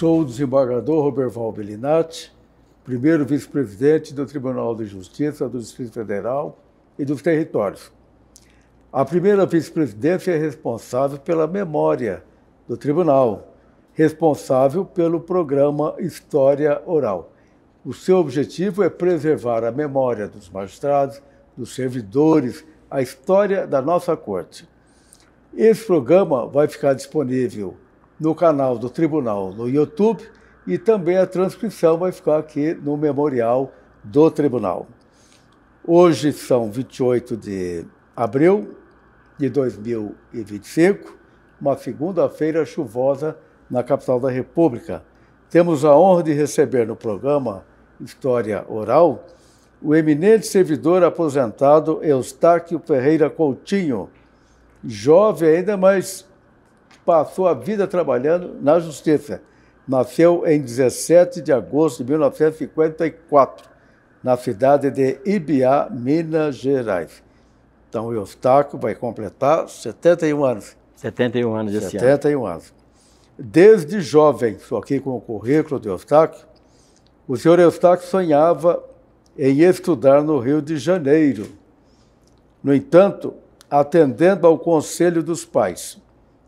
Sou o desembargador Roberval Bellinati, primeiro vice-presidente do Tribunal de Justiça do Distrito Federal e dos Territórios. A primeira vice-presidência é responsável pela memória do tribunal, responsável pelo programa História Oral. O seu objetivo é preservar a memória dos magistrados, dos servidores, a história da nossa corte. Esse programa vai ficar disponível no canal do Tribunal no YouTube e também a transcrição vai ficar aqui no memorial do Tribunal. Hoje são 28 de abril de 2025, uma segunda-feira chuvosa na capital da República. Temos a honra de receber no programa História Oral o eminente servidor aposentado Eustáquio Ferreira Coutinho, jovem ainda, mas passou a vida trabalhando na Justiça. Nasceu em 17 de agosto de 1954, na cidade de Ibiá, Minas Gerais. Então, o Eustáquio vai completar 71 anos. 71 anos esse ano. 71 anos. Desde jovem, só aqui com o currículo do Eustáquio, o senhor Eustáquio sonhava em estudar no Rio de Janeiro. No entanto, atendendo ao conselho dos pais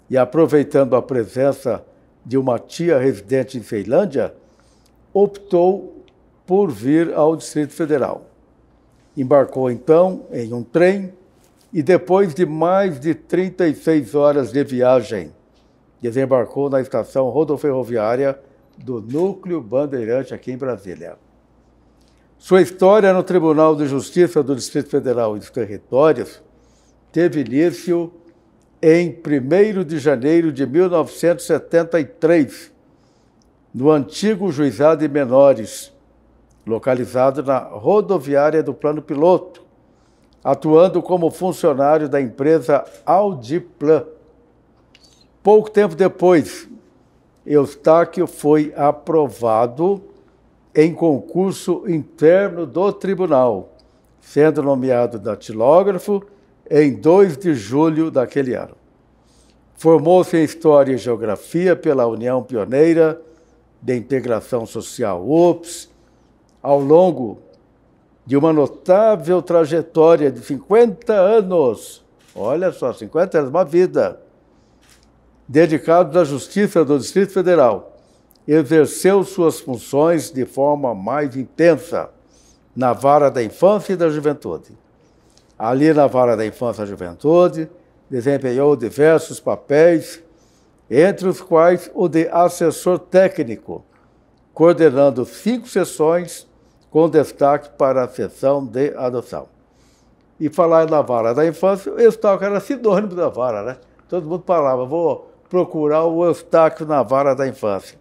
e aproveitando a presença de uma tia residente em Ceilândia, optou por vir ao Distrito Federal. Embarcou, então, em um trem e, depois de mais de 36 horas de viagem, desembarcou na estação rodoferroviária do Núcleo Bandeirante, aqui em Brasília. Sua história no Tribunal de Justiça do Distrito Federal e dos Territórios teve início em 1º de janeiro de 1973, no antigo Juizado de Menores, localizado na rodoviária do Plano Piloto, atuando como funcionário da empresa Audiplan. Pouco tempo depois, Eustáquio foi aprovado em concurso interno do tribunal, sendo nomeado datilógrafo em 2 de julho daquele ano. Formou-se em História e Geografia pela União Pioneira de Integração Social, UPS, ao longo de uma notável trajetória de 50 anos, olha só, 50 anos, uma vida, dedicado à Justiça do Distrito Federal. Exerceu suas funções de forma mais intensa na Vara da Infância e da Juventude. Ali na Vara da Infância e da Juventude, desempenhou diversos papéis, entre os quais o de assessor técnico, coordenando 5 sessões, com destaque para a sessão de adoção. E falar na Vara da Infância, o Eustáquio era sinônimo da Vara, né? Todo mundo falava, vou procurar o Eustáquio na Vara da Infância.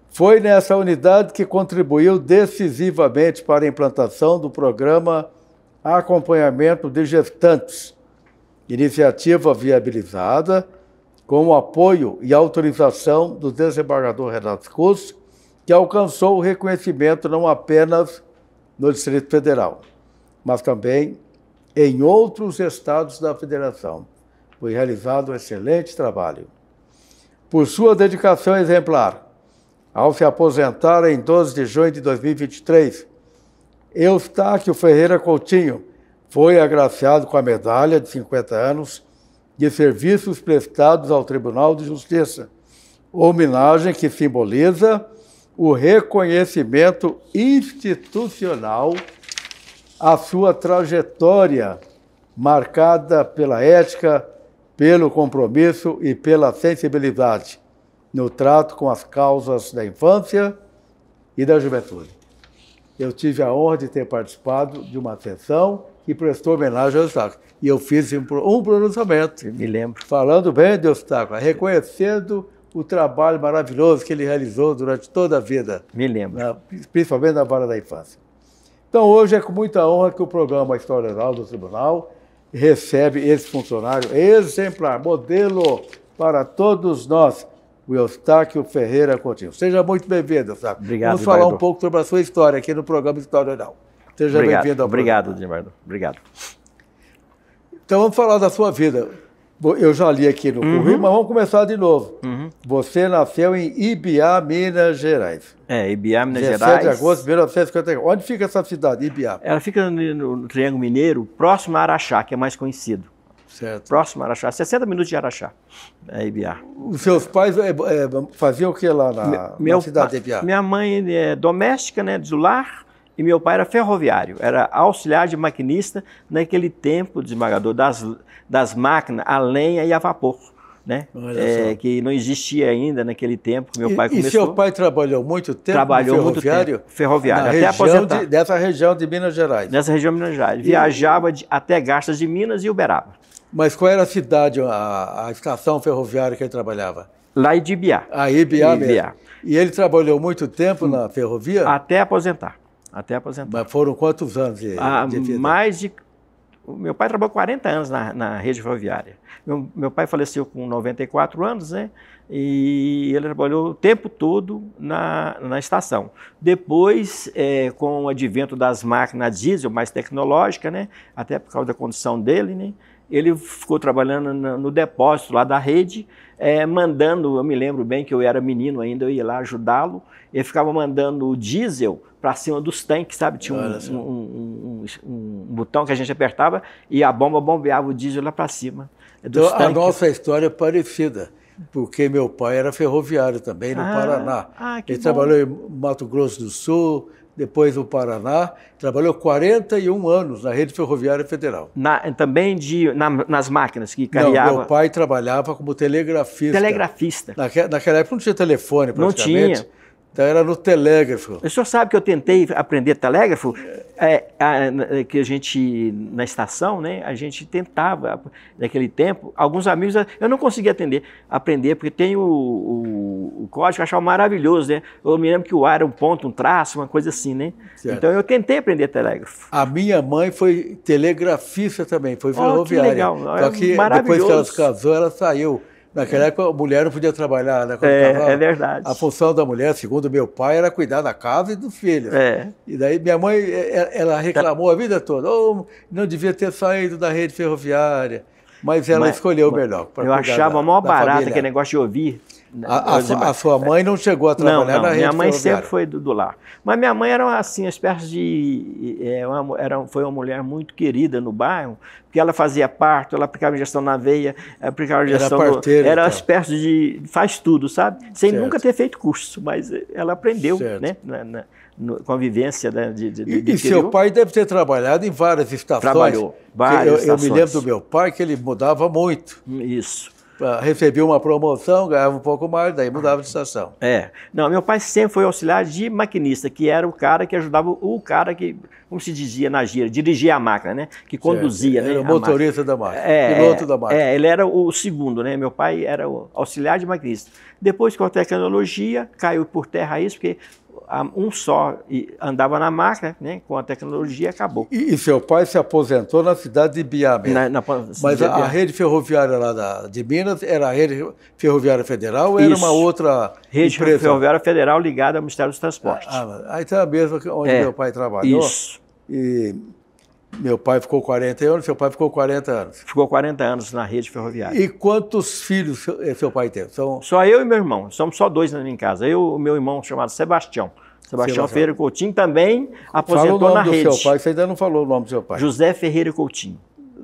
Foi nessa unidade que contribuiu decisivamente para a implantação do programa Acompanhamento de Gestantes, iniciativa viabilizada com o apoio e autorização do desembargador Renato Cusse, que alcançou o reconhecimento não apenas no Distrito Federal, mas também em outros estados da Federação. Foi realizado um excelente trabalho. Por sua dedicação exemplar, ao se aposentar em 12 de junho de 2023, Eustáquio Ferreira Coutinho foi agraciado com a medalha de 50 anos de serviços prestados ao Tribunal de Justiça, homenagem que simboliza o reconhecimento institucional à sua trajetória marcada pela ética, pelo compromisso e pela sensibilidade no trato com as causas da infância e da juventude. Eu tive a honra de ter participado de uma sessão que prestou homenagem ao Eustáquio. E eu fiz um pronunciamento. Me lembro. Falando bem de Eustáquio, reconhecendo o trabalho maravilhoso que ele realizou durante toda a vida. Me lembro. Principalmente na Vara da Infância. Então, hoje é com muita honra que o programa História Oral do Tribunal recebe esse funcionário exemplar, modelo para todos nós, o Eustáquio Ferreira Coutinho. Seja muito bem-vindo, Eustáquio. Obrigado, vamos falar um pouco sobre a sua história aqui no programa História Oral. Seja bem-vindo ao programa. Obrigado, desembargador. Obrigado. Então, vamos falar da sua vida. Eu já li aqui no currículo, mas vamos começar de novo. Você nasceu em Ibiá, Minas Gerais. Ibiá, Minas 17 Gerais. de agosto de 1954. Onde fica essa cidade, Ibiá? Ela fica no Triângulo Mineiro, próximo a Araxá, que é mais conhecido. Certo. Próximo a Araxá, 60 minutos de Araxá, Ibiá. Os seus pais faziam o que lá na cidade de Ibiá? Minha mãe é doméstica, né, do lar, e meu pai era ferroviário, era auxiliar de maquinista naquele tempo desembargador das máquinas a lenha e a vapor, né? Que não existia ainda naquele tempo que meu pai começou. E seu pai trabalhou muito tempo trabalhou no ferroviário? Muito tempo, ferroviário, até aposentar. Dessa região de Minas Gerais? Nessa região de Minas Gerais. Viajava até Garças de Minas e Uberaba. Mas qual era a cidade, a estação ferroviária que ele trabalhava? Lá em Ibiá. Ibiá mesmo. E ele trabalhou muito tempo na ferrovia? Até aposentar. Até aposentar. Mas foram quantos anos de vida? Mais de... Meu pai trabalhou 40 anos na rede ferroviária. Meu pai faleceu com 94 anos, né? E ele trabalhou o tempo todo na estação. Depois, com o advento das máquinas diesel mais tecnológicas, né? Até por causa da condição dele, né? Ele ficou trabalhando no depósito lá da rede, mandando, eu me lembro bem que eu era menino ainda, eu ia lá ajudá-lo, ele ficava mandando o diesel para cima dos tanques, sabe? Tinha um botão que a gente apertava e a bomba bombeava o diesel lá para cima. Então, a nossa história é parecida, porque meu pai era ferroviário também no Paraná. Ele trabalhou em Mato Grosso do Sul, depois no Paraná, trabalhou 41 anos na Rede Ferroviária Federal. Também nas máquinas que carreava... Não, meu pai trabalhava como telegrafista. Telegrafista. Naquela época não tinha telefone, praticamente. Não tinha. Então era no telégrafo. O senhor sabe que eu tentei aprender telégrafo, que a gente, na estação, né, a gente tentava, naquele tempo, alguns amigos, eu não conseguia aprender, porque tem o código que eu achava maravilhoso, né? Eu me lembro que o A era um ponto, um traço, uma coisa assim, né? Certo. Então eu tentei aprender telégrafo. A minha mãe foi telegrafista também, foi ferroviária. Que legal. Só que depois que ela se casou, ela saiu. Naquela época, a mulher não podia trabalhar, né? É verdade. A função da mulher, segundo meu pai, era cuidar da casa e dos filhos. E daí minha mãe, ela reclamou a vida toda. Não devia ter saído da rede ferroviária. Mas ela escolheu o melhor. Eu achava mó barato aquele negócio de ouvir. A sua mãe não chegou a trabalhar na rede ferroviária? Minha mãe sempre foi do lar. Mas minha mãe era assim, uma espécie de... foi uma mulher muito querida no bairro, porque ela fazia parto, ela aplicava injeção na veia, aplicava injeção... Era parteira, era uma espécie de... faz tudo, sabe? Sem nunca ter feito curso, mas ela aprendeu, né? Com a vivência, né, E seu pai deve ter trabalhado em várias estações. Trabalhou, várias estações. Eu me lembro do meu pai que ele mudava muito. Isso. Recebia uma promoção, ganhava um pouco mais, daí mudava de estação. Não, meu pai sempre foi auxiliar de maquinista, que era o cara que ajudava o cara que, como se dizia na gíria, dirigia a máquina, né? Que conduzia, né? Era o motorista da máquina, piloto da máquina. Ele era o segundo, né? Meu pai era o auxiliar de maquinista. Depois, com a tecnologia, caiu por terra isso, porque um só andava na máquina, né? Com a tecnologia acabou. E seu pai se aposentou na cidade de Ibiá mesmo? Mas a rede ferroviária lá de Minas era a rede ferroviária federal ou era uma outra rede empresa? Ferroviária Federal ligada ao Ministério dos Transportes. Então é a mesma onde meu pai trabalhou. Isso. E meu pai ficou 40 anos, seu pai ficou 40 anos. Ficou 40 anos na rede ferroviária. E quantos filhos seu pai teve? Só eu e meu irmão. Somos só dois em casa. Eu e o meu irmão chamado Sebastião Ferreira Coutinho também aposentou na rede. Fala o nome do seu pai, você ainda não falou o nome do seu pai. José Ferreira Coutinho.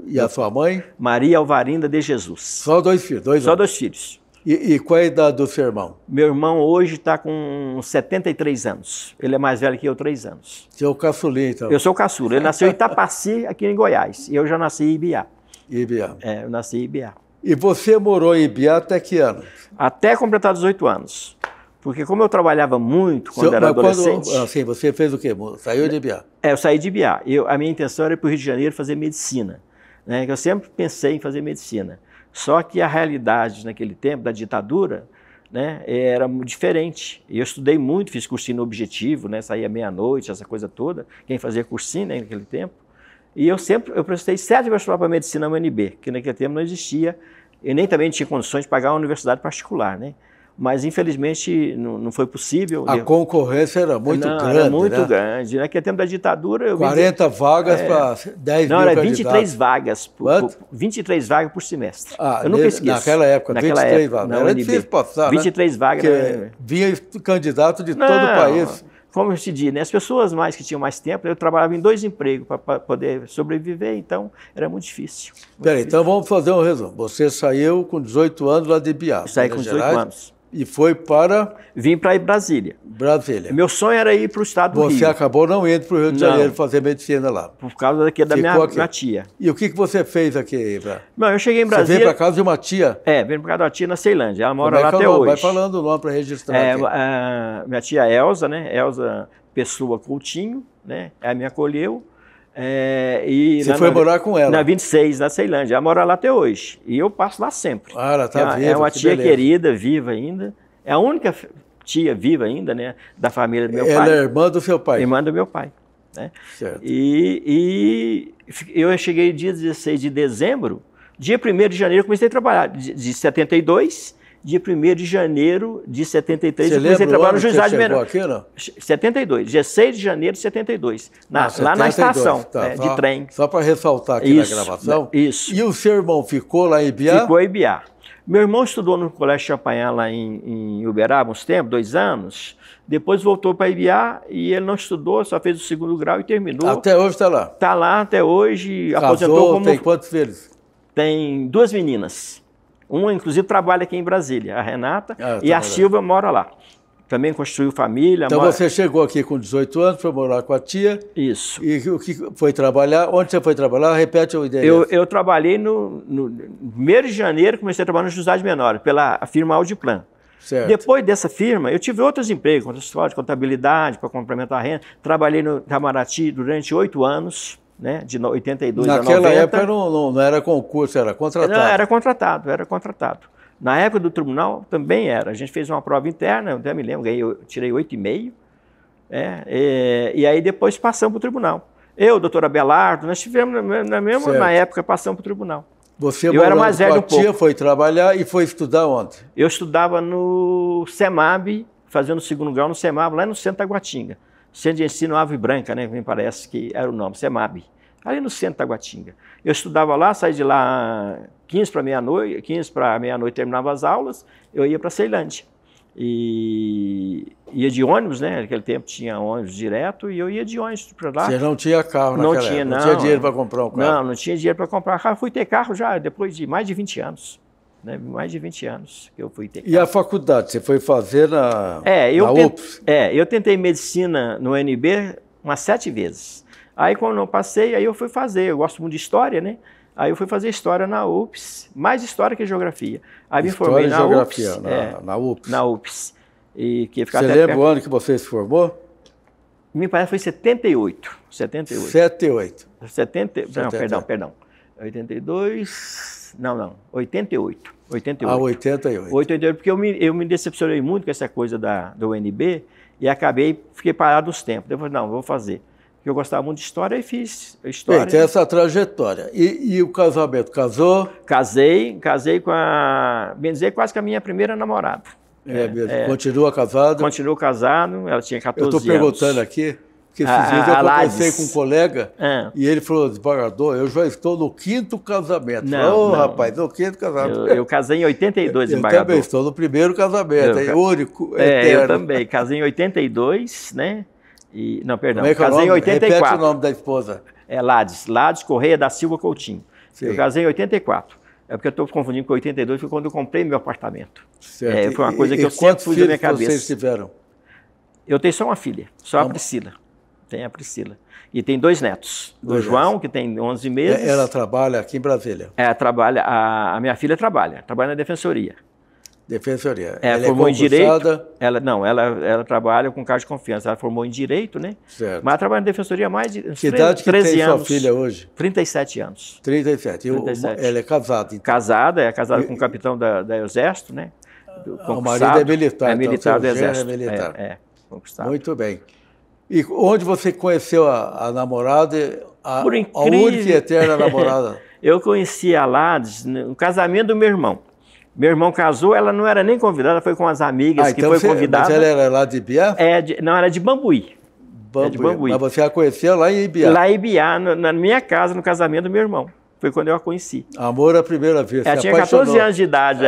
E a sua mãe? Maria Alvarinda de Jesus. Só dois filhos? Só dois filhos. E qual é a idade do seu irmão? Meu irmão hoje está com 73 anos. Ele é mais velho que eu, 3 anos. Você é o caçulinha, então? Eu sou o caçula. Ele nasceu em Itapaci, aqui em Goiás. E eu já nasci em Ibiá. Ibiá. Eu nasci em Ibiá. E você morou em Ibiá até que ano? Até completar 18 anos. Porque como eu trabalhava muito quando era adolescente... Assim, você fez o quê? Saiu de Ibiá? Eu saí de Ibiá. A minha intenção era ir para o Rio de Janeiro fazer medicina. Né? Eu sempre pensei em fazer medicina. Só que a realidade naquele tempo, da ditadura, né, era diferente. Eu estudei muito, fiz cursinho objetivo, né, saía meia-noite, essa coisa toda. Quem fazia cursinho, né, naquele tempo. E eu prestei 7 vestibular para medicina na UNB, que naquele tempo não existia. Eu nem também tinha condições de pagar uma universidade particular, né? mas infelizmente não foi possível. A concorrência era muito grande, era muito grande. Naquele tempo da ditadura... 40 vagas para 10 não, mil era candidatos. 23 vagas. 23 vagas por semestre. Eu nunca esqueço. Naquela época, 23 vagas. Era difícil passar, 23 vagas. Porque vinha candidato de todo o país. Como eu te disse, né, as pessoas que tinham mais tempo, eu trabalhava em 2 empregos para poder sobreviver, então era muito difícil. Peraí, então vamos fazer um resumo. Você saiu com 18 anos lá de Ibiá. Saí com 18 anos. E foi para... Vim para Brasília. Brasília. Meu sonho era ir para o estado do Rio. Você acabou não indo para o Rio de Janeiro fazer medicina lá. Por causa da minha tia. E o que você fez aqui? Não, eu cheguei em Brasília... Você veio para casa de uma tia? Veio para casa da tia na Ceilândia. Ela mora lá até hoje. Vai falando o nome para registrar aqui. Minha tia Elza, né? Elza Pessoa Coutinho, né? Ela me acolheu. Você foi morar com ela? Na 26, na Ceilândia. Ela mora lá até hoje. E eu passo lá sempre. Ela está viva. É uma tia querida, viva ainda. É a única tia viva ainda, né? Da família do meu pai. Ela é irmã do seu pai? Irmã do meu pai. Né? Certo. E eu cheguei dia 16 de dezembro. Dia 1º de janeiro eu comecei a trabalhar. De 72... Dia 1º de janeiro de 73, eu comecei a trabalhar no Juizado de Menor. Aqui, não? 72, dia 6 de janeiro de 72, lá na estação de trem. Só para ressaltar aqui na gravação. Isso. E o seu irmão ficou lá em Ibiá? Ficou em Ibiá. Meu irmão estudou no Colégio Champagnat lá em Uberaba uns tempos, 2 anos. Depois voltou para Ibiá e ele não estudou, só fez o 2º grau e terminou. Até hoje está lá? Está lá até hoje. Casou, aposentou como... Tem quantos filhos? Tem 2 meninas. Uma, inclusive, trabalha aqui em Brasília, a Renata, e a Silvia mora lá. Também construiu família. Então você chegou aqui com 18 anos para morar com a tia. Isso. E o que foi trabalhar? Onde você foi trabalhar? Repete o endereço. Eu trabalhei no 1º de janeiro, comecei a trabalhar no Juizado de Menores, pela firma Audiplan. Certo. Depois dessa firma, eu tive outros empregos, de contabilidade, para complementar a renda. Trabalhei no Itamaraty durante 8 anos. Né, de 82 a 90. Naquela época não era concurso, era contratado. Não, era contratado. Na época do tribunal também era. A gente fez uma prova interna, eu até me lembro, tirei 8,5. E aí depois passamos para o tribunal. Eu, doutor Abelardo, nós tivemos na época passamos para o tribunal. Eu era mais velho um pouco. Tia foi trabalhar e foi estudar onde? Eu estudava no CEMAB, fazendo o 2º grau no CEMAB, lá no centro da Guatinga. Centro de Ensino Ave Branca, né? Me parece que era o nome, CEMAB. Ali no centro da Guatinga. Eu estudava lá, saí de lá 15 para meia-noite terminava as aulas, eu ia para Ceilândia. E ia de ônibus, né? Naquele tempo tinha ônibus direto e eu ia de ônibus para lá. Você não tinha carro naquela época? Não tinha dinheiro para comprar um carro? Não tinha dinheiro para comprar carro. Fui ter carro já depois de mais de 20 anos. Né, mais de 20 anos que eu fui ter. E a faculdade, você foi fazer na UPS? Eu tentei medicina no UNB umas 7 vezes. Aí quando eu passei, aí eu fui fazer, eu gosto muito de história, né? Aí eu fui fazer história na UPS, mais história que geografia. Aí me formei na geografia, UPS. Na UPS. Na UPS. Você lembra o ano que você se formou? Me parece que foi 78. 78. 78. Não, perdão. 82... Não, 88. 88. Ah, 88. 88, porque eu me decepcionei muito com essa coisa da UNB e fiquei parado uns tempos. Depois, não, vou fazer. Porque eu gostava muito de história e fiz história. Tem essa trajetória. E o casamento? Casou? Casei com bem dizer, quase que a minha primeira namorada. Continua casado? Continuou casado, ela tinha 14 anos. Eu estou perguntando aqui, porque esses dias eu conversei com um colega e ele falou, desembargador, eu já estou no 5º casamento. Não, rapaz, no 5º casamento. Eu casei em 82, desembargador. Eu também estou no 1º casamento, único, eterno. Eu também, casei em 82, né? Não, perdão, como é que casei em 84. Repete o nome da esposa. Lades Correia da Silva Coutinho. Sim. Eu casei em 84. É porque eu estou confundindo com 82, foi quando eu comprei meu apartamento. Certo. Foi uma coisa que eu sempre fui da minha cabeça. Quantos filhos vocês tiveram? Eu tenho só uma filha, só a Priscila. Tem a Priscila. E tem 2 netos. O João, que tem 11 meses. Ela trabalha aqui em Brasília? A minha filha trabalha na Defensoria. Defensoria. Ela formou em Direito. Ela trabalha com cargo de confiança. Ela formou em Direito, né? Certo. Mas ela trabalha na Defensoria há mais de 13 anos. Que idade que tem sua filha hoje? 37 anos. 37. Ela é casada, então? Casada, é casada com o capitão da Exército, né? O marido é militar. É militar do Exército. É militar. Conquistado. Muito bem. E onde você conheceu a namorada, a única e eterna namorada? Eu conheci a Lades no casamento do meu irmão. Meu irmão casou, ela não era nem convidada, ela foi com as amigas que então foi convidada. Mas ela era lá de Ibiá? Não, era de Bambuí. É de Bambuí. Mas você a conheceu lá em Ibiá? Lá em Ibiá, na minha casa, no casamento do meu irmão. Foi quando eu a conheci. Amor à primeira vez. Ela tinha 14 anos de idade,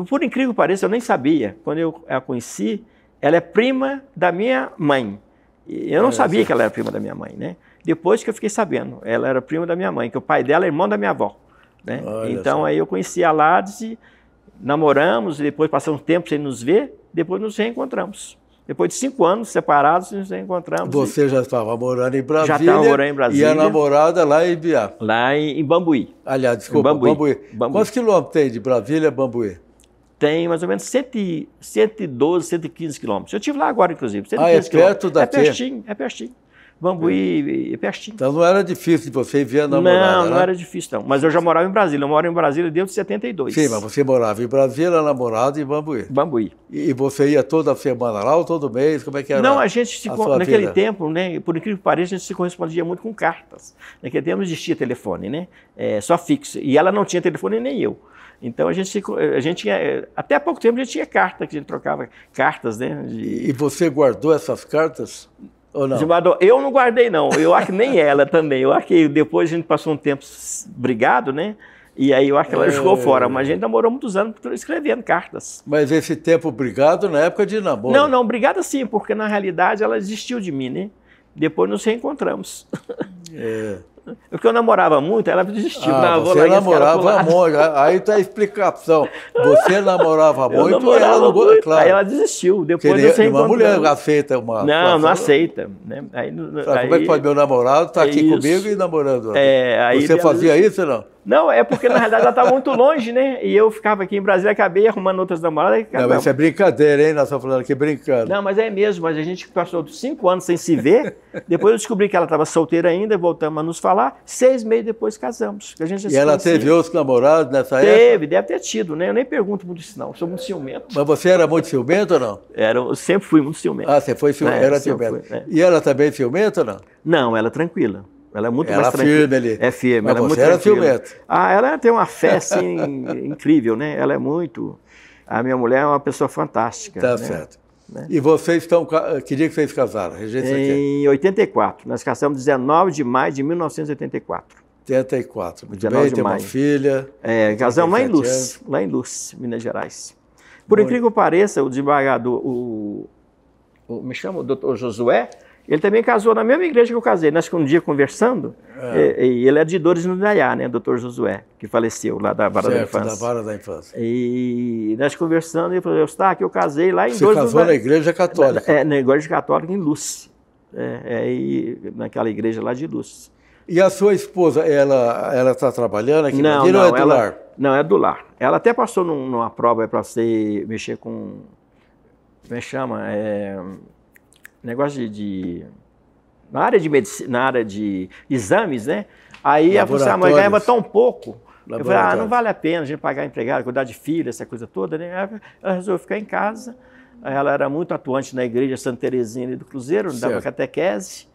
Por incrível que pareça, eu nem sabia. Quando eu a conheci, ela é prima da minha mãe. Eu não sabia que ela era prima da minha mãe, né? Depois que eu fiquei sabendo, ela era prima da minha mãe, que o pai dela é irmão da minha avó. Né? Então, aí eu conheci a Ládice, namoramos, e depois passamos um tempo sem nos ver, depois nos reencontramos. Depois de 5 anos separados, nos reencontramos. Você já estava morando em Brasília? Já estava morando em Brasília. E a namorada lá em Ibiá? Lá em Bambuí. Aliás, desculpa, Bambuí. Quantos quilômetros tem de Brasília a Bambuí? Tem mais ou menos 112, 115 quilômetros. Eu estive lá agora, inclusive. É perto daqui? É pertinho. Bambuí é pertinho. Então não era difícil de você ver a namorada, não era difícil, não. Mas eu já morava em Brasília. Eu moro em Brasília desde 72. Sim, mas você morava em Brasília, namorada em Bambuí. Bambuí. E você ia toda semana lá ou todo mês? Como é que era? Não, a gente naquele tempo, né, por incrível que pareça, a gente se correspondia muito com cartas. Naquele tempo não existia telefone, né? Só fixo. E ela não tinha telefone nem eu. Então a gente tinha, até há pouco tempo a gente tinha carta, que a gente trocava cartas, né? E você guardou essas cartas? Ou não? Eu não guardei, não. Eu acho que nem ela também. Eu acho que depois a gente passou um tempo brigado, né? E aí eu acho que ela jogou fora. Mas a gente namorou muitos anos escrevendo cartas. Mas esse tempo brigado na época de namoro? Não, brigada sim, porque na realidade ela desistiu de mim, né? Depois nos reencontramos. Porque eu namorava muito, ela desistiu. Você namorava muito, aí está a explicação. Você namorava muito e ela não gostava. Claro. Aí ela desistiu, depois nos reencontramos. Uma mulher aceita uma... Não aceita. Né? Como é que pode meu namorado estar aqui comigo e namorando? Você fazia isso ou não? Não, é porque na realidade ela estava muito longe, né? E eu ficava aqui em Brasília, acabei arrumando outras namoradas. Não, mas isso é brincadeira, hein? Nós estamos falando aqui brincando. Não, mas é mesmo. Mas a gente passou 5 anos sem se ver. Depois eu descobri que ela estava solteira ainda, voltamos a nos falar. 6 meses depois casamos. A gente e ela teve outros namorados nessa época? Teve, deve ter tido, né? Eu nem pergunto muito isso, não. Eu sou muito ciumento. Mas você era muito ciumento ou não? Eu sempre fui muito ciumento. Você foi ciumento, era ciumento. E ela também ciumento ou não? Não, ela é tranquila. Ela é muito mais tranquila. Firme ali. É firme. Mas ela é você muito era tranquila. ciumento. Ela tem uma fé, assim, incrível, né? Ela é muito... A minha mulher é uma pessoa fantástica. Tá né? certo. Né? E vocês estão... Que dia que vocês casaram? Em 84. Nós casamos 19 de maio de 1984. 84. Muito bem, tem uma filha. Casamos lá em Luz, Minas Gerais. Por incrível que pareça, o desembargador, me chama o doutor Josué, ele também casou na mesma igreja que eu casei. Nós ficamos um dia conversando, e ele é de Dores no Indaiá, né, doutor Josué, que faleceu lá da Vara da Infância. Da Vara da Infância. E nós conversando, ele falou, que eu casei lá em Dores no Indaiá. Você casou na igreja católica? Na igreja católica em Luz. Naquela igreja lá de Luz. E a sua esposa, ela está trabalhando aqui no Brasil ou é do lar? Não, é do lar. Ela até passou numa prova para você mexer com... Como é que chama? Negócio na área de medicina, na área de exames, né? Aí ela falou assim, mas ganhava tão pouco. Eu falei, não vale a pena a gente pagar empregado, cuidar de filho, essa coisa toda, né? Ela resolveu ficar em casa. Ela era muito atuante na igreja Santa Teresinha do Cruzeiro, dava catequese.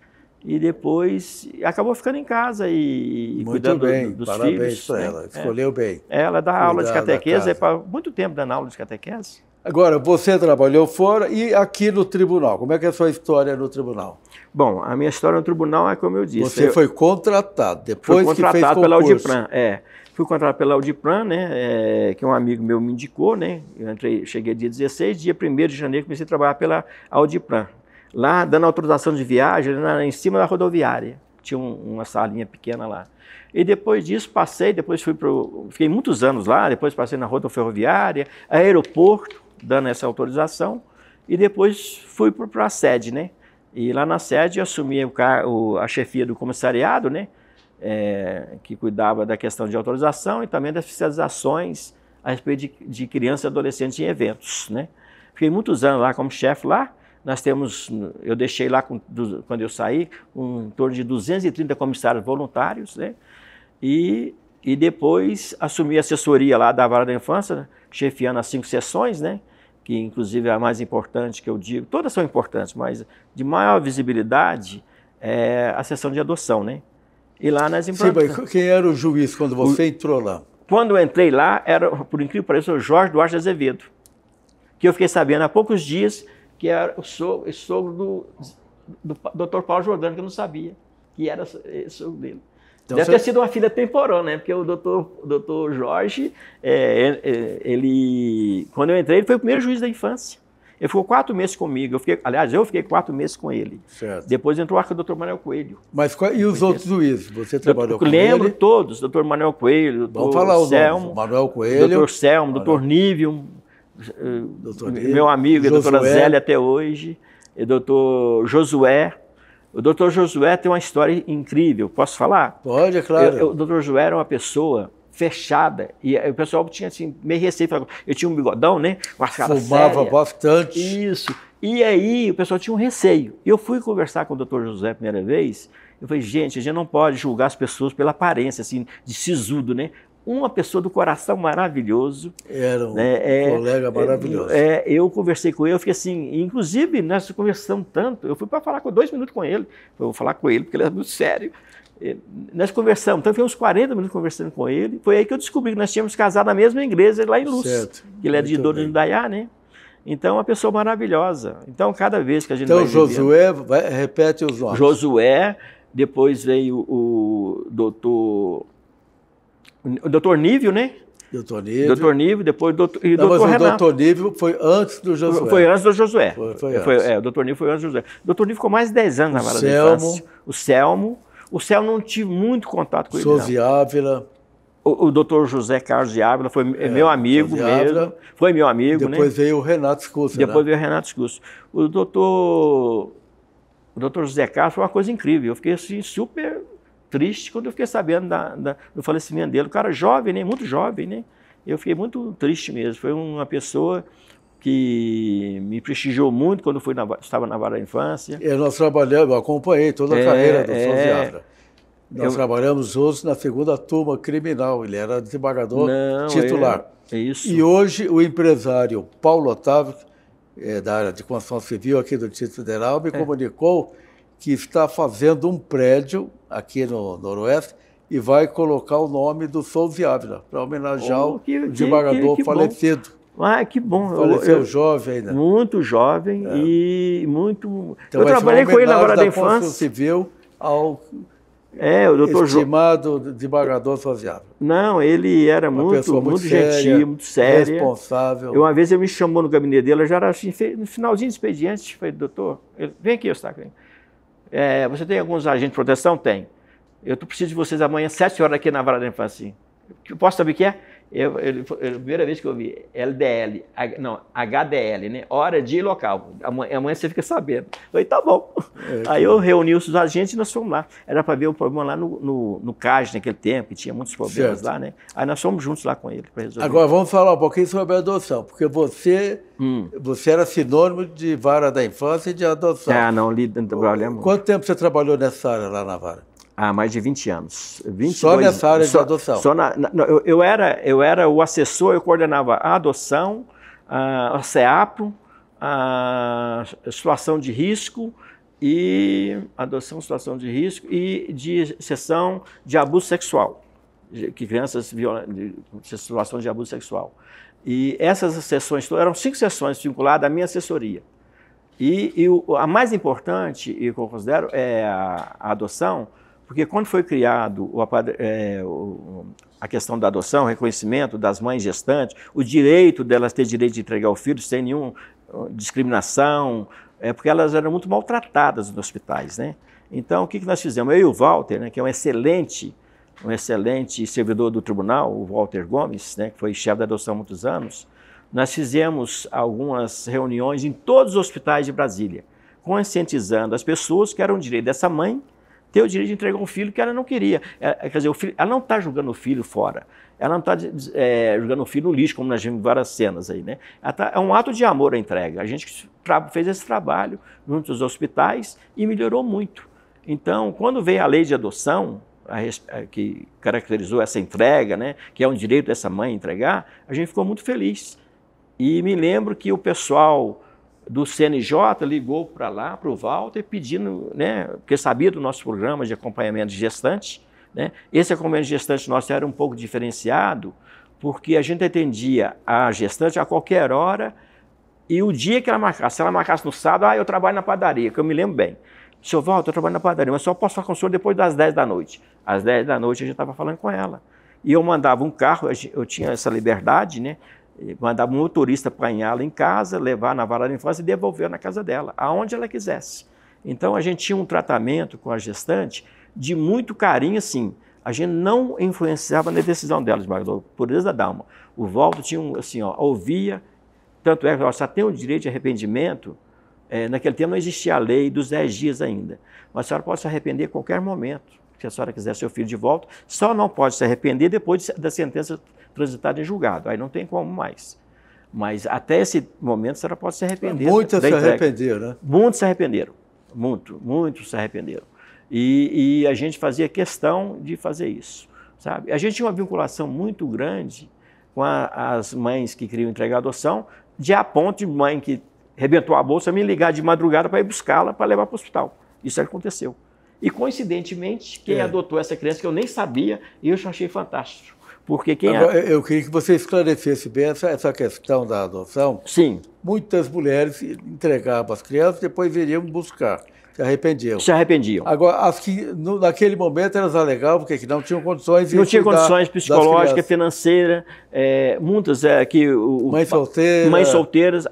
E depois acabou ficando em casa e cuidando dos filhos. Parabéns para ela, escolheu bem. Ela dá aula de catequese, para muito tempo dando aula de catequese. Agora, você trabalhou fora e aqui no tribunal, como é que é a sua história no tribunal? Bom, a minha história no tribunal é como eu disse. Você foi contratado, depois que fez concurso. Fui contratado pela Audipran, Fui contratado pela Audipran, né, que um amigo meu me indicou, né? Eu cheguei dia 16, dia 1º de janeiro comecei a trabalhar pela Audipran. Lá, dando autorização de viagem, em cima da rodoviária. Tinha uma salinha pequena lá. E depois disso, fiquei muitos anos lá, depois passei na rodoferroviária, aeroporto, dando essa autorização, e depois fui para a sede, né? E lá na sede eu assumi a chefia do comissariado, né? Que cuidava da questão de autorização e também das fiscalizações a respeito de crianças e adolescentes em eventos, né? Fiquei muitos anos lá como chefe lá. Eu deixei lá, quando eu saí, em torno de 230 comissários voluntários, né? E depois assumi a assessoria lá da Vara da Infância, né? Chefiando as 5 sessões, né? Que inclusive é a mais importante que eu digo, todas são importantes, mas de maior visibilidade é a sessão de adoção, né? E lá nós implantamos. Sim, mas quem era o juiz quando você entrou lá? quando eu entrei lá, era, por incrível que pareça, o Jorge Duarte Azevedo, que eu fiquei sabendo há poucos dias que era o sogro do Dr. Paulo Jordano, que eu não sabia que era sogro dele. Então, deve ter sido uma filha temporal, né? Porque o doutor Jorge, quando eu entrei, ele foi o primeiro juiz da infância. Ele ficou 4 meses comigo. Eu fiquei 4 meses com ele. Certo. Depois entrou o doutor Manuel Coelho. Mas e os outros juízes? Você trabalhou com ele? Lembro todos. Doutor Manuel Coelho, Vamos falar o nome. Manuel Coelho. Doutor Selmo, doutor Nível, meu amigo, a doutora Zélia até hoje, e doutor Josué. O doutor Josué tem uma história incrível. Posso falar? Pode, é claro. O doutor Josué era uma pessoa fechada, e o pessoal tinha assim, meio receio. Eu tinha um bigodão, né? Uma cara fumava séria. Bastante. Isso. E aí o pessoal tinha um receio. E eu fui conversar com o doutor José a primeira vez, eu falei, gente, a gente não pode julgar as pessoas pela aparência, assim, de sisudo, né? Uma pessoa do coração maravilhoso. Era um colega maravilhoso. Eu conversei com ele, eu fiquei assim, inclusive nós conversamos tanto, eu fui para falar com 2 minutos com ele, eu vou falar com ele, porque ele é muito sério. Nós conversamos, então foi uns 40 minutos conversando com ele, foi aí que eu descobri que nós tínhamos casado na mesma igreja lá em Luz. Certo. Ele é de Dor de Indaiá, né? Então, uma pessoa maravilhosa. Então, cada vez que a gente vai Josué, repete os nomes. Josué, depois veio o doutor Nível, né? Doutor Nível, depois doutor Renato. Mas o doutor Nível foi antes do Josué. Foi antes do Josué. Foi antes. O doutor Nível foi antes do Josué. O doutor Nível ficou mais de 10 anos na vara da infância. O Selmo não tive muito contato com ele. Souza Ávila. O doutor José Carlos de Ávila foi meu amigo mesmo. Foi meu amigo, depois veio o Renato Scusso. Depois veio o Renato Scusso. O doutor José Carlos foi uma coisa incrível. Eu fiquei assim, super triste quando eu fiquei sabendo do falecimento dele. O cara jovem, né? Muito jovem, né? Eu fiquei muito triste mesmo. Foi uma pessoa que me prestigiou muito quando estava na vara da infância. Nós trabalhamos, eu acompanhei toda a carreira do Souza Ávila. Nós trabalhamos juntos na 2ª turma criminal. Ele era desembargador titular. Isso. E hoje o empresário Paulo Otávio, da área de construção civil aqui do Distrito Federal, me comunicou que está fazendo um prédio aqui no Noroeste e vai colocar o nome do Souza Ávila, para homenagear o desembargador falecido. Ah, que bom. Faleceu jovem ainda. Muito jovem e muito... Então, eu trabalhei com ele na vara da infância. Civil ao o doutor estimado desembargador Souza Ávila. Não, ele era muito gentil, muito sério. Responsável. Uma vez ele me chamou no gabinete dele, eu já era assim, no finalzinho de expediente, falei, doutor, vem aqui, Eustáquio. Você tem alguns agentes de proteção? Tem. Eu preciso de vocês amanhã, 7 horas aqui na vara da infância. Posso saber o que é? A primeira vez que eu vi, HDL, né? Hora, dia e local. Amanhã você fica sabendo. Eu falei, tá bom. Aí eu reuni os agentes e nós fomos lá. Era para ver o problema lá no CAG naquele tempo, que tinha muitos problemas lá, né? Aí nós fomos juntos lá com ele para resolver. Agora vamos falar um pouquinho sobre a adoção, porque você era sinônimo de vara da infância e de adoção. Não, li dentro do problema. Quanto tempo você trabalhou nessa área lá na vara? Mais de 20 anos. Só nessa área de adoção? Eu era o assessor, eu coordenava a adoção, a CEAPRO, a situação de risco e de sessão de abuso sexual, que crianças em situação de abuso sexual. E essas sessões eram 5 sessões vinculadas à minha assessoria. E a mais importante, e que eu considero, é a adoção, porque quando foi criado a questão da adoção, o reconhecimento das mães gestantes, o direito delas ter direito de entregar o filho sem nenhuma discriminação, porque elas eram muito maltratadas nos hospitais, né? Então, o que nós fizemos? Eu e o Walter, né, que é um excelente servidor do tribunal, o Walter Gomes, né, que foi chefe da adoção há muitos anos, nós fizemos algumas reuniões em todos os hospitais de Brasília, conscientizando as pessoas que era um direito dessa mãe ter o direito de entregar um filho que ela não queria. Quer dizer, ela não está jogando o filho fora, ela não está jogando o filho no lixo, como nós vimos em várias cenas aí, né? É um ato de amor a entrega. A gente fez esse trabalho junto aos hospitais e melhorou muito. Então, quando veio a lei de adoção, que caracterizou essa entrega, né, que é um direito dessa mãe entregar, a gente ficou muito feliz. E me lembro que o pessoal do CNJ ligou para lá, para o Walter, pedindo, né, porque sabia do nosso programa de acompanhamento de gestante, né? Esse acompanhamento gestante nosso era um pouco diferenciado, porque a gente atendia a gestante a qualquer hora e o dia que ela marcasse. Se ela marcasse no sábado, eu trabalho na padaria, que eu me lembro bem. Senhor Walter, eu trabalho na padaria, mas só posso falar com o senhor depois das 10 da noite. Às 10 da noite a gente estava falando com ela. E eu mandava um carro, eu tinha essa liberdade, né? Mandava um motorista apanhá-la em casa, levar na vara da infância e devolver na casa dela, aonde ela quisesse. Então a gente tinha um tratamento com a gestante de muito carinho, assim. A gente não influenciava na decisão dela, pureza da alma. O Walter tinha assim, ouvia, tanto é que ela só tem o direito de arrependimento. Naquele tempo não existia a lei dos 10 dias ainda. Mas a senhora pode se arrepender a qualquer momento. Se a senhora quiser seu filho de volta, só não pode se arrepender depois da sentença transitada em julgado. Aí não tem como mais. Mas até esse momento a senhora pode se arrepender. Muitos se arrependeram, né? Muitos se arrependeram. Muitos se arrependeram. E a gente fazia questão de fazer isso, sabe? A gente tinha uma vinculação muito grande com as mães que queriam entregar a adoção, a ponto de mãe que arrebentou a bolsa me ligar de madrugada para ir buscá-la para levar para o hospital. Isso aconteceu. E, coincidentemente, quem adotou essa criança, que eu nem sabia, eu achei fantástico. Porque quem Agora, eu queria que você esclarecesse bem essa questão da adoção. Sim. Muitas mulheres entregavam as crianças, depois iriam buscar. Se arrependiam. Se arrependiam. Agora, as que naquele momento elas alegavam que não tinham condições de não tinha condições psicológicas, financeiras, muitas que mães solteiras. Mães solteiras,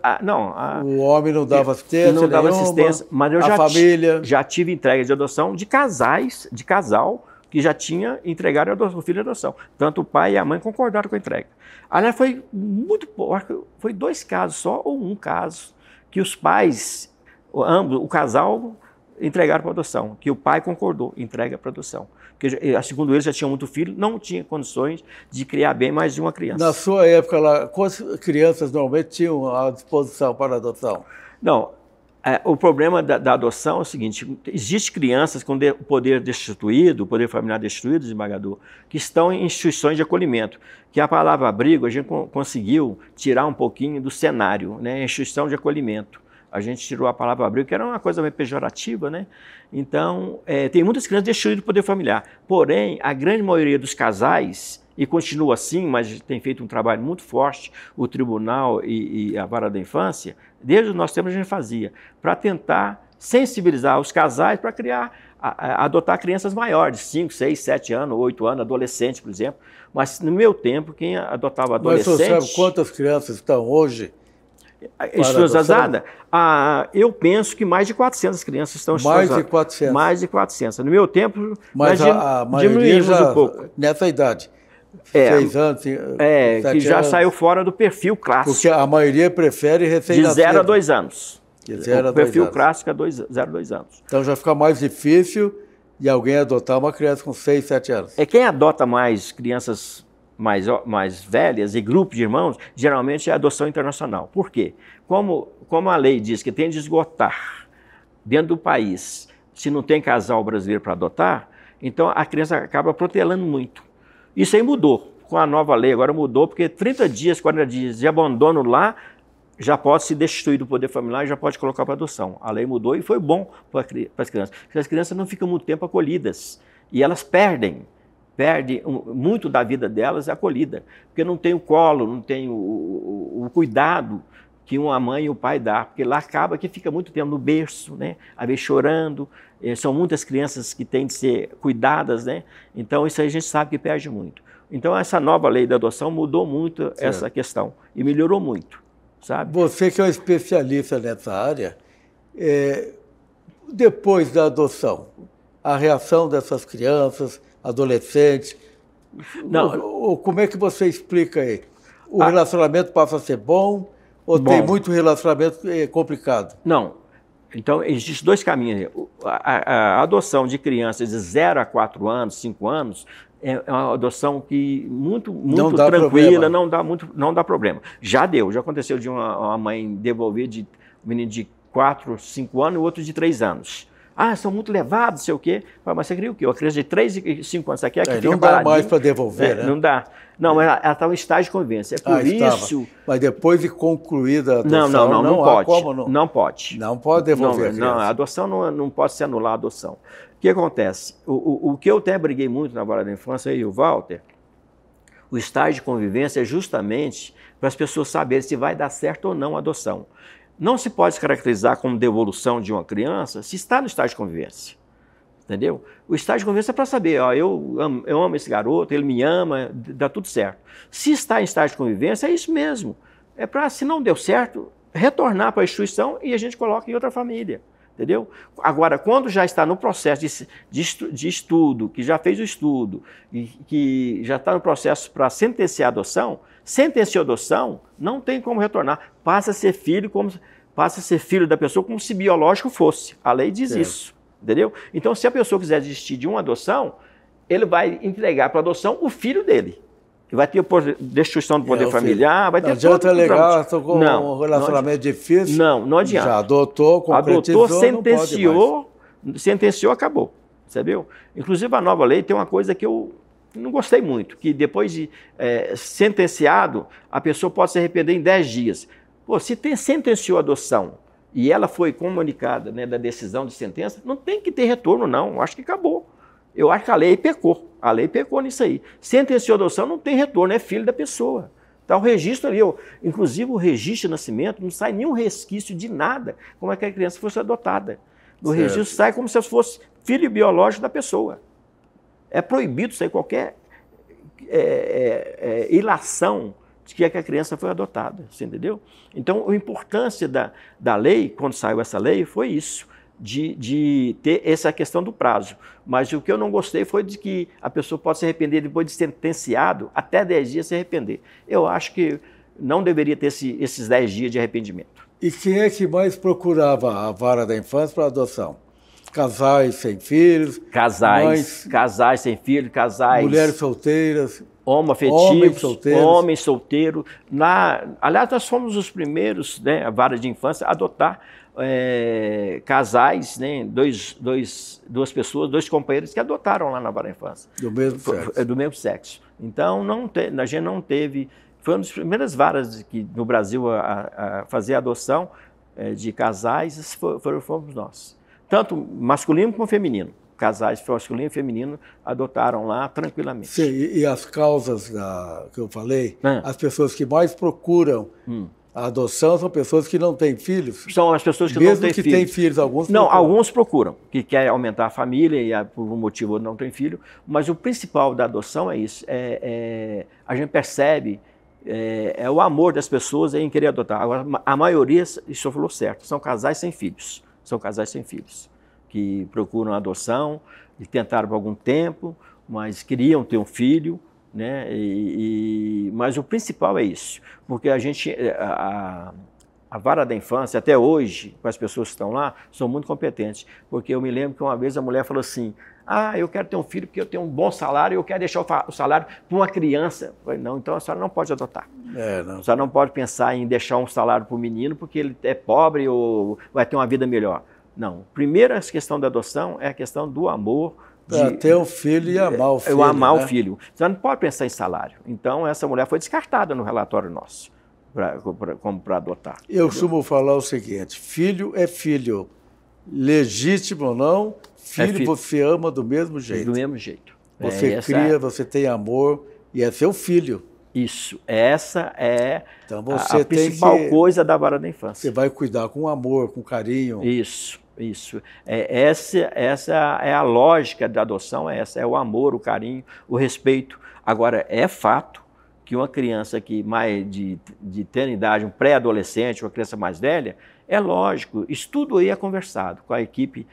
o homem não dava assistência, não dava assistência, mas eu já tive entrega de adoção de casal que já tinha entregado o filho de adoção. Tanto o pai e a mãe concordaram com a entrega. Aliás, foi muito pouco, foi 2 casos só, ou um caso, que os pais, ambos, o casal, entregaram para adoção, que o pai concordou, entrega para adoção. Porque, segundo eles, já tinham muito filho, não tinha condições de criar bem mais de uma criança. Na sua época, lá, quantas crianças normalmente tinham à disposição para adoção? Não, o problema da adoção é o seguinte, existem crianças com o poder destituído, o poder familiar destituído, desembargador, que estão em instituições de acolhimento, que a palavra abrigo a gente conseguiu tirar um pouquinho do cenário, né, instituição de acolhimento. A gente tirou a palavra abrigo, que era uma coisa meio pejorativa, né? Então, tem muitas crianças destituídas do poder familiar. Porém, a grande maioria dos casais, e continua assim, mas tem feito um trabalho muito forte, o tribunal e a vara da infância, desde o nosso tempo a gente fazia, para tentar sensibilizar os casais para adotar crianças maiores, 5, 6, 7 anos, 8 anos, adolescentes, por exemplo. Mas no meu tempo, quem adotava adolescente... Mas você sabe quantas crianças estão hoje? Esclerosada? Eu penso que mais de 400 crianças estão esclerosadas. Mais de 400? Mais de 400. No meu tempo, mas a diminuímos um pouco. Nessa idade? 6 anos, 7 que já anos. Saiu fora do perfil clássico. Porque a maioria prefere recém-nascido. De 0 a 2 anos. De 0 a 2 perfil anos. clássico é 0 a 2 anos. Então já fica mais difícil de alguém adotar uma criança com 6, 7 anos. Quem adota mais crianças mais velhas e grupos de irmãos, geralmente é a adoção internacional. Por quê? Como a lei diz que tem de esgotar dentro do país, se não tem casal brasileiro para adotar, então a criança acaba protelando muito. Isso aí mudou. Com a nova lei agora mudou, porque 30 dias, 40 dias de abandono lá, já pode se destituir do poder familiar e já pode colocar para adoção. A lei mudou e foi bom para as crianças. Porque as crianças não ficam muito tempo acolhidas e elas perde muito da vida delas acolhida, porque não tem o colo, não tem o cuidado que uma mãe e o pai dá, porque lá acaba que fica muito tempo no berço, né? Às vezes chorando, são muitas crianças que têm de ser cuidadas, né? Então isso aí a gente sabe que perde muito. Então essa nova lei da adoção mudou muito essa questão e melhorou muito, sabe? Você que é um especialista nessa área, depois da adoção, a reação dessas crianças, adolescentes, como é que você explica aí? O relacionamento passa a ser bom ou tem muito relacionamento complicado? Não. Então, existem 2 caminhos. A adoção de crianças de 0 a 4 anos, 5 anos, é uma adoção que muito tranquila, não dá problema. Já aconteceu de uma mãe devolver de um menino de 4, 5 anos e outro de 3 anos. Ah, são muito levados, sei o quê. Mas você cria o quê? Uma criança de 3 e 5 anos aqui fica não dá mais para devolver, né? Não dá. Não, mas ela estava em estágio de convivência. É por isso... Mas depois de concluída a adoção, não pode. Como não pode. Não pode devolver não, a adoção não pode se anular a adoção. O que acontece? O que eu até briguei muito na Vara da Infância, eu e o Walter, o estágio de convivência é justamente para as pessoas saberem se vai dar certo ou não a adoção. Não se pode caracterizar como devolução de uma criança se está no estágio de convivência. Entendeu? O estágio de convivência é para saber, ó, eu amo esse garoto, ele me ama, dá tudo certo. Se está em estágio de convivência, é isso mesmo. É para, se não deu certo, retornar para a instituição e a gente coloca em outra família. Entendeu? Agora, quando já está no processo de estudo, que já fez o estudo, e que já está no processo para sentenciar a adoção, sentenciou a adoção, não tem como retornar. Passa a ser filho da pessoa como se biológico fosse. A lei diz isso. Entendeu? Então, se a pessoa quiser desistir de uma adoção, ele vai entregar para a adoção o filho dele. Que vai ter destruição do poder familiar, vai ter não adianta legal, estou com um relacionamento difícil. Não adianta. Já adotou, concretizou, sentenciou, acabou. Você viu? Inclusive, a nova lei tem uma coisa que eu não gostei muito, que depois de sentenciado, a pessoa pode se arrepender em 10 dias. Pô, se sentenciou a adoção e ela foi comunicada, né, da decisão de sentença, não tem que ter retorno, não. Eu acho que acabou. Eu acho que a lei pecou. A lei pecou nisso aí. Sentenciou a adoção, não tem retorno, é filho da pessoa. Está o registro ali. Inclusive, o registro de nascimento não sai nenhum resquício de nada, como é que a criança fosse adotada. No registro sai como se fosse filho biológico da pessoa. É proibido sair qualquer ilação de que a criança foi adotada. Você entendeu? Então, a importância da lei, quando saiu essa lei, foi isso. De ter essa questão do prazo. Mas o que eu não gostei foi de que a pessoa pode se arrepender depois de sentenciado, até 10 dias se arrepender. Eu acho que não deveria ter esses 10 dias de arrependimento. E quem é que mais procurava a Vara da Infância para adoção? Casais sem filhos? Casais sem filhos, casais... Mulheres solteiras? Homoafetivos, homens solteiros. Aliás, nós fomos os primeiros, né, a Vara de Infância, a adotar casais, né, duas pessoas, 2 companheiros que adotaram lá na Vara da Infância. Do mesmo sexo. Do mesmo sexo. Então, a gente não teve... Foi uma das primeiras varas no Brasil a fazer a adoção de casais, fomos nós. Tanto masculino como feminino. Casais masculino e feminino adotaram lá tranquilamente. Sim, e as causas que eu falei, as pessoas que mais procuram a adoção são pessoas que não têm filhos? São as pessoas que não têm filhos. Mesmo que têm filhos, alguns não, procuram. Alguns procuram, que querem aumentar a família e por um motivo não tem filho, mas o principal da adoção é isso, a gente percebe o amor das pessoas em querer adotar. Agora, a maioria, isso eu falou certo, são casais sem filhos, que procuram a adoção e tentaram por algum tempo, mas queriam ter um filho, né? Mas o principal é isso, porque a Vara da Infância, até hoje, com as pessoas que estão lá, são muito competentes, porque eu me lembro que uma vez a mulher falou assim, eu quero ter um filho porque eu tenho um bom salário e eu quero deixar o salário para uma criança. Eu falei, não, então a senhora não pode adotar. A senhora não pode pensar em deixar um salário para o menino porque ele é pobre ou vai ter uma vida melhor. Não, primeira questão da adoção é a questão do amor. Para ter um filho e amar o filho. Amar o filho. Você não pode pensar em salário. Então, essa mulher foi descartada no relatório nosso, como para adotar. Eu costumo falar o seguinte, filho é filho, legítimo ou não, filho você ama do mesmo jeito. Do mesmo jeito. Você cria, você tem amor e é seu filho. Isso, essa é então você a principal coisa da Vara da Infância. Você vai cuidar com amor, com carinho. Isso. Essa é a lógica da adoção, é o amor, o carinho, o respeito. Agora, é fato que uma criança que mais de ter idade, um pré-adolescente, uma criança mais velha, é lógico, isso tudo aí é conversado com a equipe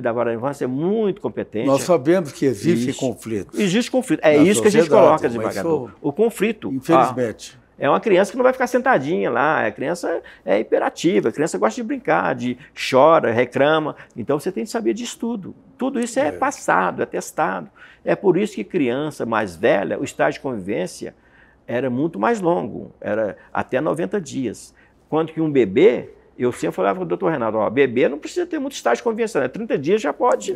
da Vara da Infância é muito competente. Nós sabemos que existe conflito. Existe conflito, é isso que a gente coloca, desembargador. O conflito. Infelizmente. É uma criança que não vai ficar sentadinha lá, a criança é hiperativa, a criança gosta de brincar, chora, reclama, então você tem que saber disso tudo. Tudo isso é passado, é testado. É por isso que criança mais velha, o estágio de convivência era muito mais longo, era até 90 dias. Quando que um bebê Eu sempre falava para o doutor Renato, ó, bebê não precisa ter muito estágio convencional, 30 dias já pode,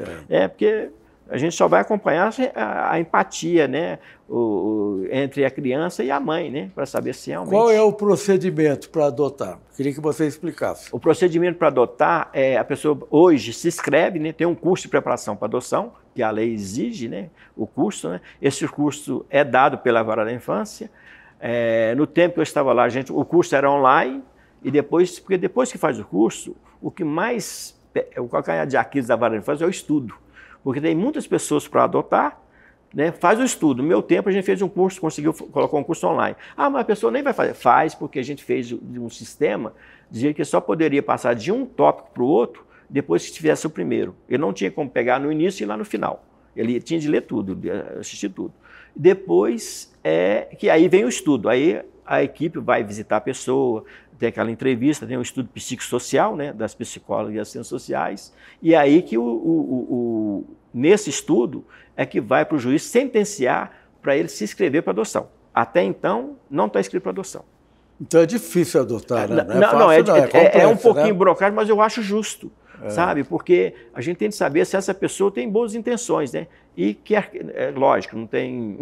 porque a gente só vai acompanhar a empatia, né, entre a criança e a mãe, né, para saber se realmente... Qual é o procedimento para adotar? Queria que você explicasse. O procedimento para adotar, a pessoa hoje se inscreve, né, tem um curso de preparação para adoção, que a lei exige, né, o curso, né, esse curso é dado pela Vara da Infância. No tempo que eu estava lá, o curso era online, porque depois que faz o curso, o calcanhar de Aquiles da Vara da Infância é o estudo. Porque tem muitas pessoas para adotar, né, faz o estudo. No meu tempo, a gente fez um curso, conseguiu colocar um curso online. Ah, mas a pessoa nem vai fazer. Faz, porque a gente fez um sistema de que só poderia passar de um tópico para o outro depois que tivesse o primeiro. Ele não tinha como pegar no início e lá no final. Ele tinha de ler tudo, de assistir tudo. Depois, que aí vem o estudo. Aí a equipe vai visitar a pessoa, tem aquela entrevista, tem um estudo psicossocial, né, das psicólogas e assistentes sociais, e aí que nesse estudo é que vai para o juiz sentenciar para ele se inscrever para adoção. Até então, não está inscrito para adoção. Então é difícil adotar, né? É um pouquinho burocrático, mas eu acho justo, sabe? Porque a gente tem de saber se essa pessoa tem boas intenções, né? E que, lógico, não tem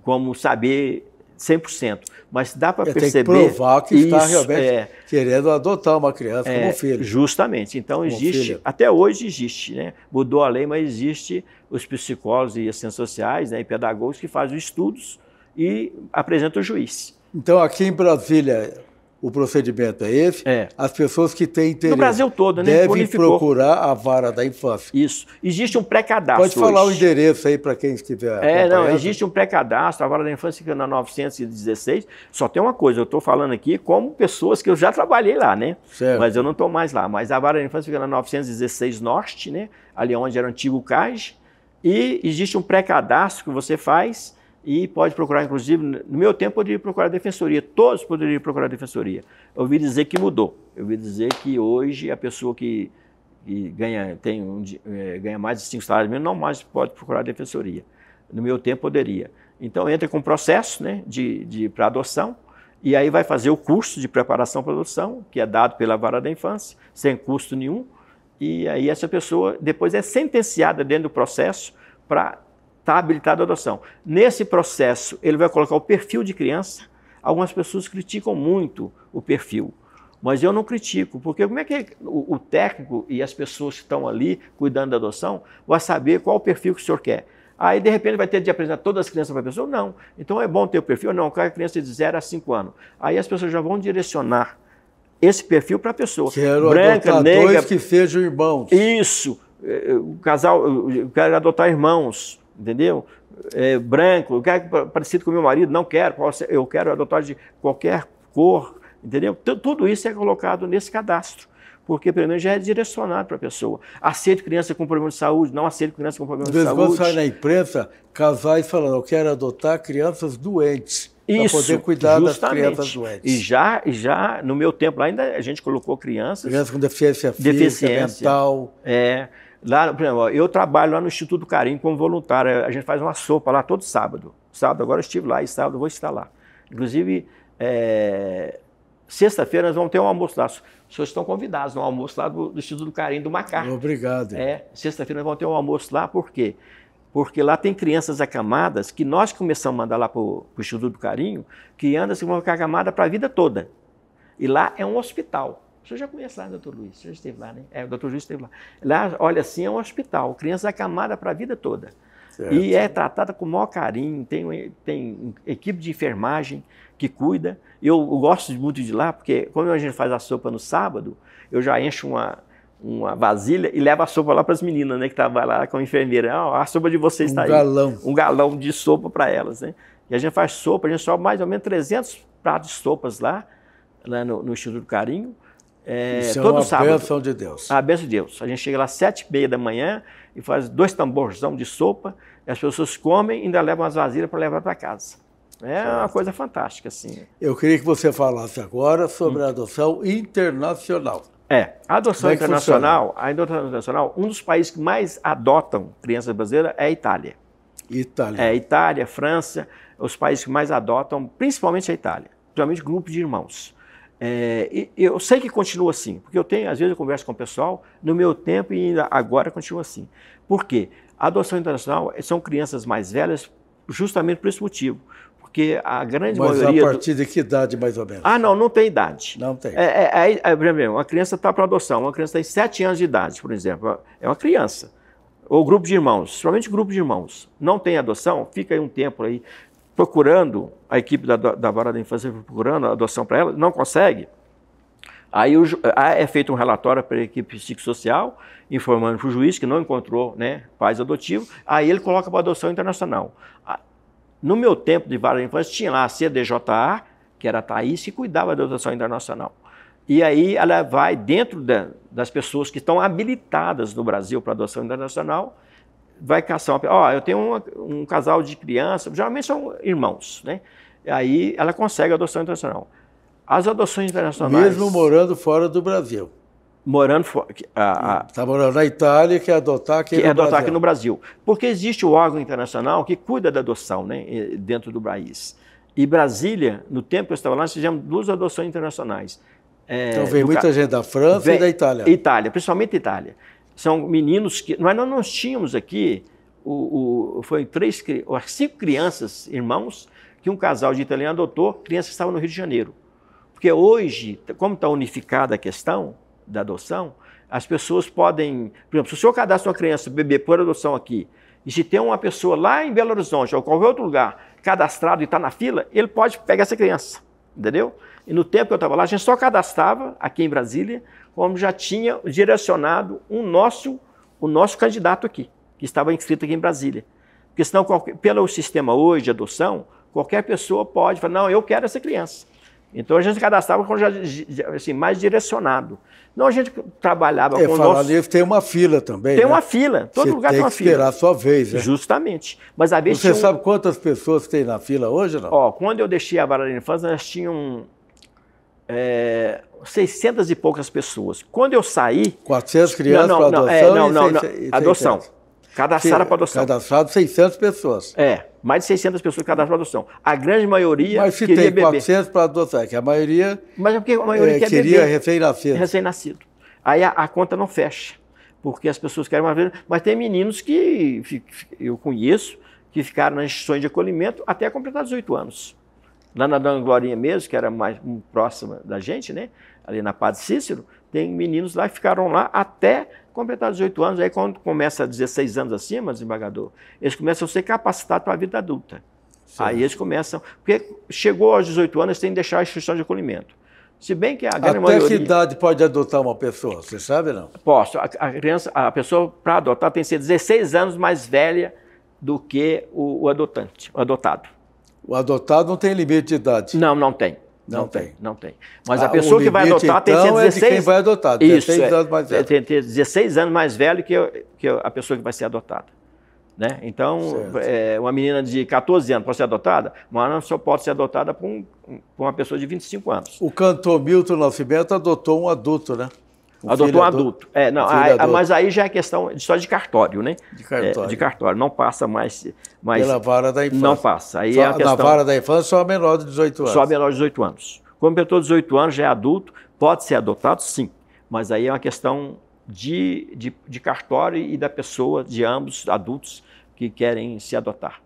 como saber 100%, mas dá para perceber... Tem que provar que está realmente querendo adotar uma criança como filho. Justamente. Então, existe, até hoje existe, né? Mudou a lei, mas existe os psicólogos e assistentes sociais, né, e pedagogos que fazem estudos e apresentam o juiz. Então, aqui em Brasília, o procedimento é esse. As pessoas que têm interesse no Brasil todo, né, devem procurar a Vara da Infância. Isso. Existe um pré-cadastro. Pode falar hoje o endereço aí para quem estiver não, existe um pré-cadastro. A Vara da Infância fica na 916. Só tem uma coisa, eu estou falando aqui como pessoas que eu já trabalhei lá, né? Certo. Mas eu não estou mais lá. Mas a Vara da Infância fica na 916 Norte, né? Ali onde era o antigo CAG. E existe um pré-cadastro que você faz e pode procurar, inclusive, no meu tempo, poderia procurar a defensoria, todos poderiam procurar a defensoria. Eu ouvi dizer que mudou, eu ouvi dizer que hoje a pessoa que ganha mais de 5 salários mínimos não mais pode procurar a defensoria. No meu tempo, poderia. Então, entra com processo, né, para adoção, e aí vai fazer o curso de preparação para adoção, que é dado pela Vara da Infância, sem custo nenhum, e aí essa pessoa depois é sentenciada dentro do processo para está habilitado à adoção. Nesse processo, ele vai colocar o perfil de criança. Algumas pessoas criticam muito o perfil, mas eu não critico, porque como é que o técnico e as pessoas que estão ali cuidando da adoção vão saber qual o perfil que o senhor quer? Aí, de repente, vai ter de apresentar todas as crianças para a pessoa? Não. Então, é bom ter o perfil? Não, cada criança de 0 a 5 anos. Aí as pessoas já vão direcionar esse perfil para a pessoa. Quero branca, negra... dois que sejam irmãos. Isso. O casal, eu quero adotar irmãos. Entendeu? Branco, eu quero parecido com meu marido, não quero, eu quero adotar de qualquer cor, entendeu? Tudo isso é colocado nesse cadastro, porque pelo menos já é direcionado para a pessoa. Aceito criança com problema de saúde, não aceito criança com problema de saúde. Quando sai na imprensa, casais falando, eu quero adotar crianças doentes, para poder cuidar das crianças doentes. E já no meu tempo lá ainda a gente colocou crianças com deficiência física, mental. Lá, por exemplo, eu trabalho lá no Instituto do Carinho como voluntário. A gente faz uma sopa lá todo sábado. Sábado, agora eu estive lá e sábado eu vou estar lá. Inclusive, sexta-feira nós vamos ter um almoço lá. Os senhores estão convidados no almoço lá do Instituto do Carinho do Macar. Obrigado. Sexta-feira nós vamos ter um almoço lá, por quê? Porque lá tem crianças acamadas que nós começamos a mandar lá para o Instituto do Carinho, crianças que vão ficar acamadas para a vida toda. E lá é um hospital. O senhor já conhece lá, doutor Luiz? O senhor esteve lá, né? O doutor Luiz esteve lá. Lá, olha assim, é um hospital. Criança acamada para a vida toda. Certo. E é tratada com o maior carinho. Tem equipe de enfermagem que cuida. Eu gosto muito de ir lá, porque quando a gente faz a sopa no sábado, eu já encho uma vasilha e levo a sopa lá para as meninas, né? Que estavam lá com a enfermeira. A sopa de vocês está aí. Um galão de sopa para elas, né? E a gente faz sopa, a gente sobe mais ou menos 300 pratos de sopas lá no Instituto do Carinho. Isso todo é uma sábado. bênção de Deus. A bênção de Deus. A gente chega lá às 7h30 da manhã e faz 2 tamborzão de sopa, e as pessoas comem e ainda levam as vasilhas para levar para casa. Uma coisa fantástica, assim. Eu queria que você falasse agora sobre a adoção internacional. A adoção internacional, um dos países que mais adotam crianças brasileiras é a Itália. Itália, França, os países que mais adotam, principalmente a Itália, principalmente grupos de irmãos. Eu sei que continua assim, porque às vezes eu converso com o pessoal, no meu tempo e ainda agora continua assim. Por quê? A adoção internacional são crianças mais velhas justamente por esse motivo. Porque a grande maioria... Mas a partir de que idade, mais ou menos? Não tem idade. Não tem. Por exemplo, uma criança está para adoção, uma criança tem 7 anos de idade, por exemplo, é uma criança. Ou grupo de irmãos, somente grupo de irmãos. Não tem adoção, fica aí um tempo aí procurando, a equipe da Vara da Infância procurando a adoção para ela, não consegue. Aí é feito um relatório para a equipe psicossocial, informando para o juiz que não encontrou, né, pais adotivos, aí ele coloca para adoção internacional. No meu tempo de Vara da Infância, tinha lá a CDJA, que era a Thaís, que cuidava da adoção internacional. E aí ela vai dentro das pessoas que estão habilitadas no Brasil para adoção internacional, vai caçar eu tenho um casal de crianças, geralmente são irmãos, né? Aí ela consegue a adoção internacional. As adoções internacionais... Mesmo morando fora do Brasil. Morando fora. Está morando na Itália, quer adotar aqui no Brasil. Adotar aqui no Brasil. Porque existe o órgão internacional que cuida da adoção, né, dentro do país. E Brasília, no tempo que eu estava lá, nós fizemos 2 adoções internacionais. Então vem muita gente da França e da Itália. Itália, principalmente Itália. São meninos que... Nós tínhamos aqui, foi 5 crianças, irmãos, que um casal de italiano adotou, crianças que estavam no Rio de Janeiro. Porque hoje, como está unificada a questão da adoção, as pessoas podem... Por exemplo, se o senhor cadastra uma criança, bebê, por adoção aqui, e se tem uma pessoa lá em Belo Horizonte ou qualquer outro lugar cadastrado e está na fila, ele pode pegar essa criança, entendeu? E no tempo que eu estava lá, a gente só cadastrava aqui em Brasília, como já tinha direcionado o nosso candidato aqui, que estava inscrito aqui em Brasília. Porque senão, pelo sistema hoje de adoção, qualquer pessoa pode falar, não, eu quero essa criança. Então a gente cadastrava assim, mais direcionado. Não, a gente trabalhava com o nosso... Tem uma fila também, Tem uma fila, todo lugar tem uma fila. Tem que esperar a sua vez, né? Justamente. Mas às vezes Você sabe quantas pessoas tem na fila hoje, não? Quando eu deixei a Vara da Infância, nós tínhamos 600 e poucas pessoas. Quando eu saí... 400 crianças para adoção? Não, adoção. Cadastrada para adoção. Cadastrado 600 pessoas. Mais de 600 pessoas cadastradas para adoção. A grande maioria Mas se queria tem bebê. 400 para adoção, é que a maioria, Mas é porque a maioria quer queria bebê. recém-nascido. Recém-nascido. Aí a conta não fecha, porque as pessoas querem uma vez. Mas tem meninos que eu conheço, que ficaram nas instituições de acolhimento até completar 18 anos. Lá na Dona Glorinha mesmo, que era mais próxima da gente, né? Ali na Padre Cícero, tem meninos lá que ficaram lá até completar 18 anos. Aí quando começa 16 anos acima, desembargador, eles começam a ser capacitados para a vida adulta. Sim. Aí eles começam... Porque chegou aos 18 anos, eles têm que deixar a instituição de acolhimento. Se bem que a grande maioria... Até que idade pode adotar uma pessoa? Você sabe, não? Posso. A pessoa, para adotar, tem que ser 16 anos mais velha do que o adotado. O adotado não tem limite de idade? Não tem. Não tem. Mas a pessoa que vai adotar tem que ser 16... é de quem vai adotar, 16 anos mais velho. Tem que ter 16 anos mais velho que a pessoa que vai ser adotada. Né? Então, uma menina de 14 anos pode ser adotada, mas ela só pode ser adotada por uma pessoa de 25 anos. O cantor Milton Nascimento adotou um adulto, né? Adotou um adulto. Mas aí já é questão só de cartório, né? De cartório. Não passa mais... Pela Vara da Infância. Não passa. Aí só, na Vara da Infância, só menor de 18 anos. Só menor de 18 anos. Quando completou 18 anos, já é adulto, pode ser adotado, sim. Mas aí é uma questão de cartório e da pessoa, de ambos adultos, que querem se adotar.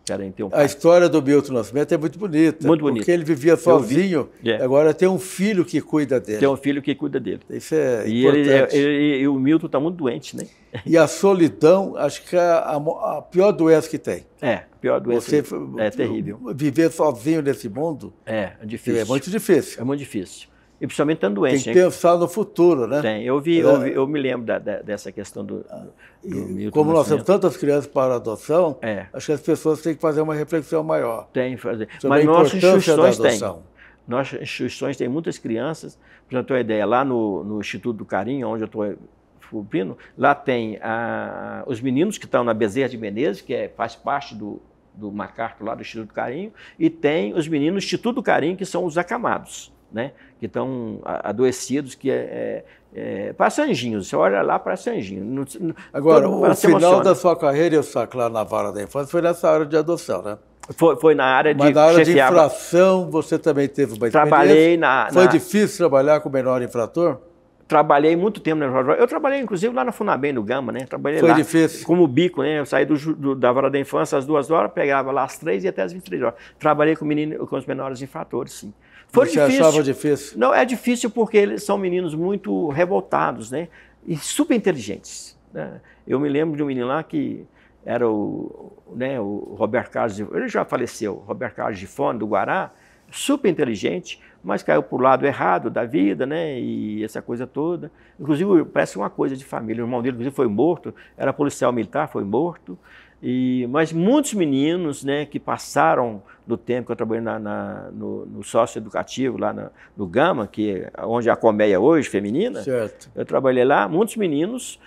Querem ter um pai. A história do Milton Nascimento é muito bonita. Muito bonita. Porque ele vivia sozinho, agora tem um filho que cuida dele. Tem um filho que cuida dele. Isso é importante. E o Milton está muito doente, né? E a solidão, acho que é a pior doença que tem. A pior doença. É terrível. Viver sozinho nesse mundo é difícil. É muito difícil. É muito difícil. E principalmente estando doente. Tem que pensar no futuro, né? Tem. Eu me lembro dessa questão do Milton. Como nós temos tantas crianças para adoção, acho que as pessoas têm que fazer uma reflexão maior. Tem que fazer. Mas nossas instituições têm. Nossas instituições têm muitas crianças. Para ter uma ideia, lá no Instituto do Carinho, onde eu estou cumprindo, lá tem os meninos que estão na Bezerra de Menezes, que faz parte do MacArthur lá do Instituto do Carinho, e tem os meninos do Instituto do Carinho, que são os acamados. Né, que estão adoecidos, que parece anjinhos. Você olha lá, parece anjinho. Agora, o final da sua carreira, eu saco lá na Vara da Infância, foi nessa área de adoção, né? Foi na área de Mas na área de chefiava. infração você também teve uma experiência? Trabalhei Foi difícil trabalhar com menor infrator? Trabalhei muito tempo na infração. Eu trabalhei, inclusive, lá na Funabem, no Gama, né? Trabalhei Foi lá. difícil? Como bico, né? Eu saí da vara da infância às 2 horas, pegava lá às 3 e até às 23 horas. Trabalhei com os menores infratores, sim. Foi Você difícil. achava difícil? Não, é difícil porque eles são meninos muito revoltados, né? E super inteligentes, né? Eu me lembro de um menino lá que era o Roberto Carlos, ele já faleceu, Roberto Carlos de Fone, do Guará, super inteligente, mas caiu para o lado errado da vida, né? E essa coisa toda. Inclusive, parece uma coisa de família. O irmão dele, inclusive, foi morto, era policial militar, foi morto. Mas muitos meninos, né, que passaram do tempo que eu trabalhei no sócio-educativo, lá no Gama, onde é a colmeia hoje, feminina, certo. Eu trabalhei lá, muitos meninos,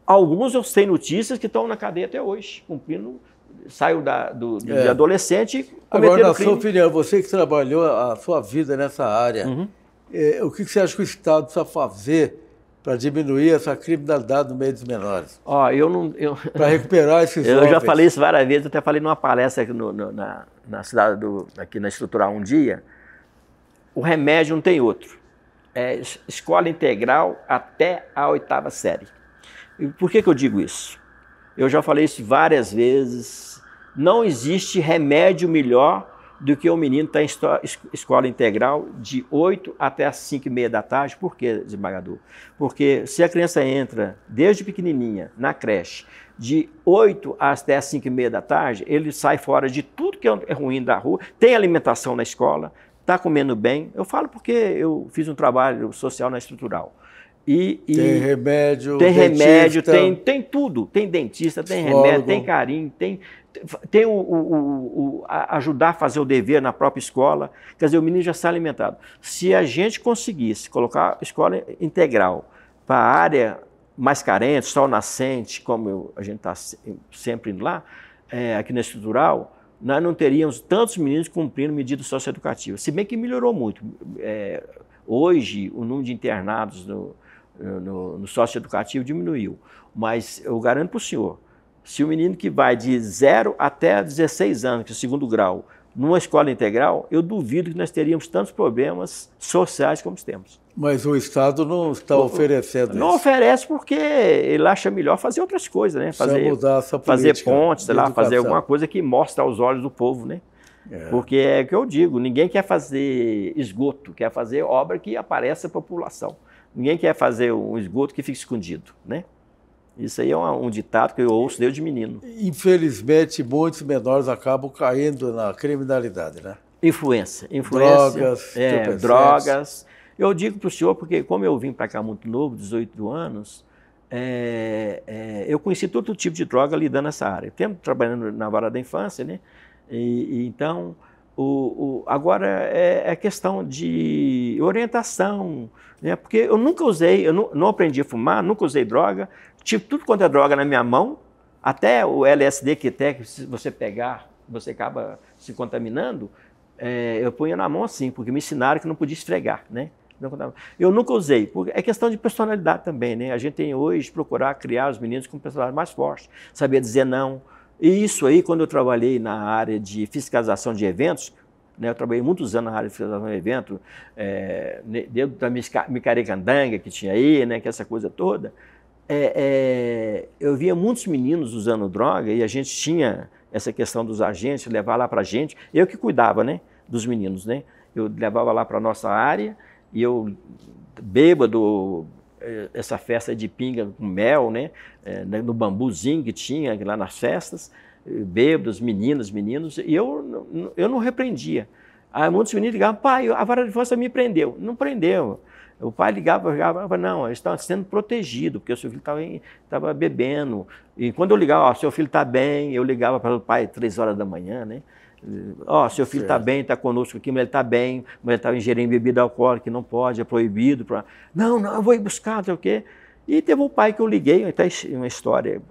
alguns eu sei notícias que estão na cadeia até hoje, cumprindo. Saiu de adolescente e cometeram Agora, na crime. sua opinião, você que trabalhou a sua vida nessa área, o que você acha que o Estado precisa fazer para diminuir essa criminalidade no meio dos menores? Para recuperar esses jovens. Eu já falei isso várias vezes, até falei numa palestra aqui na cidade, aqui na Estrutural um dia. O remédio não tem outro. É escola integral até a 8ª série. E por que eu digo isso? Eu já falei isso várias vezes. Não existe remédio melhor do que o menino estar em escola integral de 8 até as 5h30 da tarde. Por quê, desembargador? Porque se a criança entra desde pequenininha na creche, de 8 até as 5h30 da tarde, ele sai fora de tudo que é ruim da rua, tem alimentação na escola, está comendo bem. Eu falo porque eu fiz um trabalho social na Estrutural. Tem remédio, tem tudo. Tem dentista, tem remédio, tem carinho, tem ajudar a fazer o dever na própria escola. Quer dizer, o menino já está alimentado. Se a gente conseguisse colocar a escola integral para a área mais carente, sol nascente, como a gente está sempre indo lá, aqui na Estrutural, nós não teríamos tantos meninos cumprindo medidas socioeducativas. Se bem que melhorou muito. Hoje, o número de internados no socioeducativo diminuiu, mas eu garanto para o senhor, se o menino que vai de 0 até 16 anos, que é o 2º grau, numa escola integral, eu duvido que nós teríamos tantos problemas sociais como temos. Mas o Estado não está oferecendo não isso. Não oferece porque ele acha melhor fazer outras coisas, né? Fazer pontes, sei lá, fazer alguma coisa que mostre aos olhos do povo, né? Porque é o que eu digo, ninguém quer fazer esgoto, quer fazer obra que apareça à população. Ninguém quer fazer um esgoto que fique escondido, né? Isso aí é um ditado que eu ouço desde menino. Infelizmente, muitos menores acabam caindo na criminalidade, né? Influência. Drogas. Eu digo para o senhor, porque como eu vim para cá muito novo, 18 anos, eu conheci todo tipo de droga lidando nessa área. Tempo trabalhando na vara da infância, né? Então, agora é questão de orientação, né? Porque eu nunca usei, eu não aprendi a fumar, nunca usei droga, tive tudo quanto é droga na minha mão, até o LSD que se você pegar, você acaba se contaminando, eu punha na mão assim, porque me ensinaram que não podia esfregar, né? Eu nunca usei, porque é questão de personalidade também, né? A gente tem hoje de procurar criar os meninos com personalidade mais forte, saber dizer não. E isso aí, quando eu trabalhei na área de fiscalização de eventos, né, eu trabalhei muitos anos na área de fiscalização de eventos, dentro da micaricandanga que tinha aí, né, que essa coisa toda, eu via muitos meninos usando droga e a gente tinha essa questão dos agentes, levar lá para a gente, eu que cuidava, né, dos meninos, né, eu levava lá para a nossa área e eu, bêbado, essa festa de pinga com mel, né, no bambuzinho que tinha lá nas festas, bêbados, meninos, e eu não repreendia. Aí muitos meninos ligavam, pai, a vara de infância me prendeu. Não prendeu. O pai ligava, não, eles estavam sendo protegidos, porque o seu filho estava bebendo. E quando eu ligava, seu filho está bem, eu ligava para o pai 3 horas da manhã, né? Seu filho está bem, está conosco aqui, mas ele está bem, mas ele estava ingerindo bebida alcoólica, que não pode, é proibido. Não, eu vou ir buscar, não sei o quê. E teve um pai que eu liguei, até uma história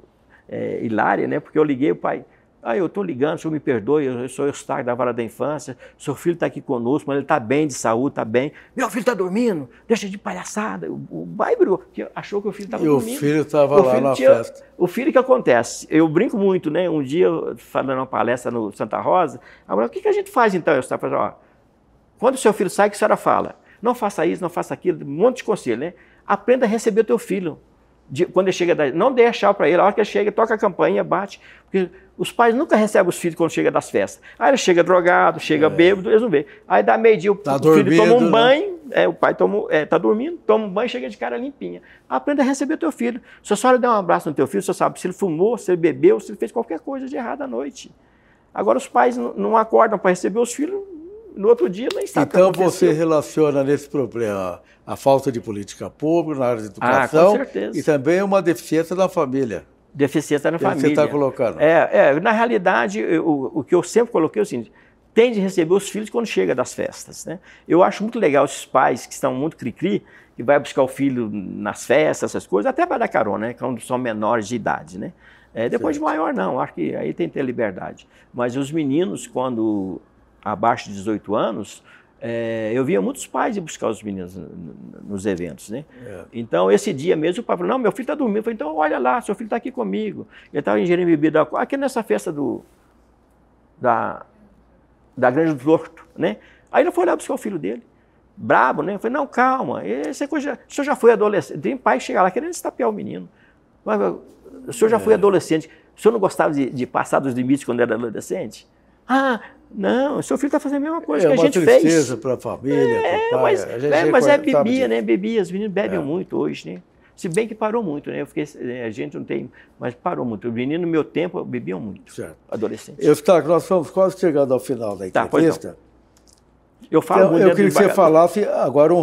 hilária, né? Porque eu liguei, o pai, Ah, eu estou ligando, o senhor me perdoe, eu sou Eustáquio da Vara da Infância, seu filho está aqui conosco, mas ele está bem de saúde, está bem. Meu filho está dormindo, deixa de palhaçada. O pai que achou que o filho estava dormindo. E o filho estava lá na festa. O filho que acontece, eu brinco muito, né? Um dia, falando uma palestra no Santa Rosa, o que a gente faz então, Eustáquio? Eu falei, ó, quando o seu filho sai, o que a senhora fala? Não faça isso, não faça aquilo, um monte de conselho, né? Aprenda a receber o teu filho. Quando ele chega, não dê tchau para ele, a hora que ele chega, toca a campainha, bate. Porque os pais nunca recebem os filhos quando chega das festas. Aí ele chega drogado, chega bêbado, eles não veem. Aí dá meio-dia, o filho toma um banho, o pai está dormindo, toma um banho e chega de cara limpinha. Aprenda a receber o teu filho. Se a senhora der um abraço no teu filho, você sabe se ele fumou, se ele bebeu, se ele fez qualquer coisa de errado à noite. Agora os pais não acordam para receber os filhos, no outro dia nem sabe. Então você relaciona nesse problema a falta de política pública na área de educação e também uma deficiência na família. Deficiência na família. Você está colocando. Na realidade, o que eu sempre coloquei é o seguinte, tem de receber os filhos quando chega das festas, né? Eu acho muito legal esses pais que estão muito cri-cri, que vai buscar o filho nas festas, essas coisas, até para dar carona, né? Quando são menores de idade, né? Depois de maior não, acho que aí tem que ter liberdade. Mas os meninos, quando abaixo de 18 anos, eu via muitos pais ir buscar os meninos nos eventos, né? Então, esse dia mesmo, o pai falou, não, meu filho está dormindo. Eu falei, então, olha lá, seu filho está aqui comigo. Ele estava ingerindo bebida, aqui nessa festa da Grande do Torto, né? Aí ele foi lá buscar o filho dele, brabo, né? Eu falei, não, calma, essa coisa, o senhor já foi adolescente. Tem pai que chega lá querendo estapear o menino. Mas, o senhor já foi adolescente, o senhor não gostava de passar dos limites quando era adolescente? Ah, não, o seu filho está fazendo a mesma coisa que a gente fez. É uma tristeza para a família, para o pai. Mas bebia, né? Bebia, os meninos bebem muito hoje, né? Se bem que parou muito, né? A gente não tem, mas parou muito. Os meninos, no meu tempo, bebiam muito, adolescentes. Eustáquio, nós estamos quase chegando ao final da entrevista. Eu falo muito. Eu queria que você falasse agora,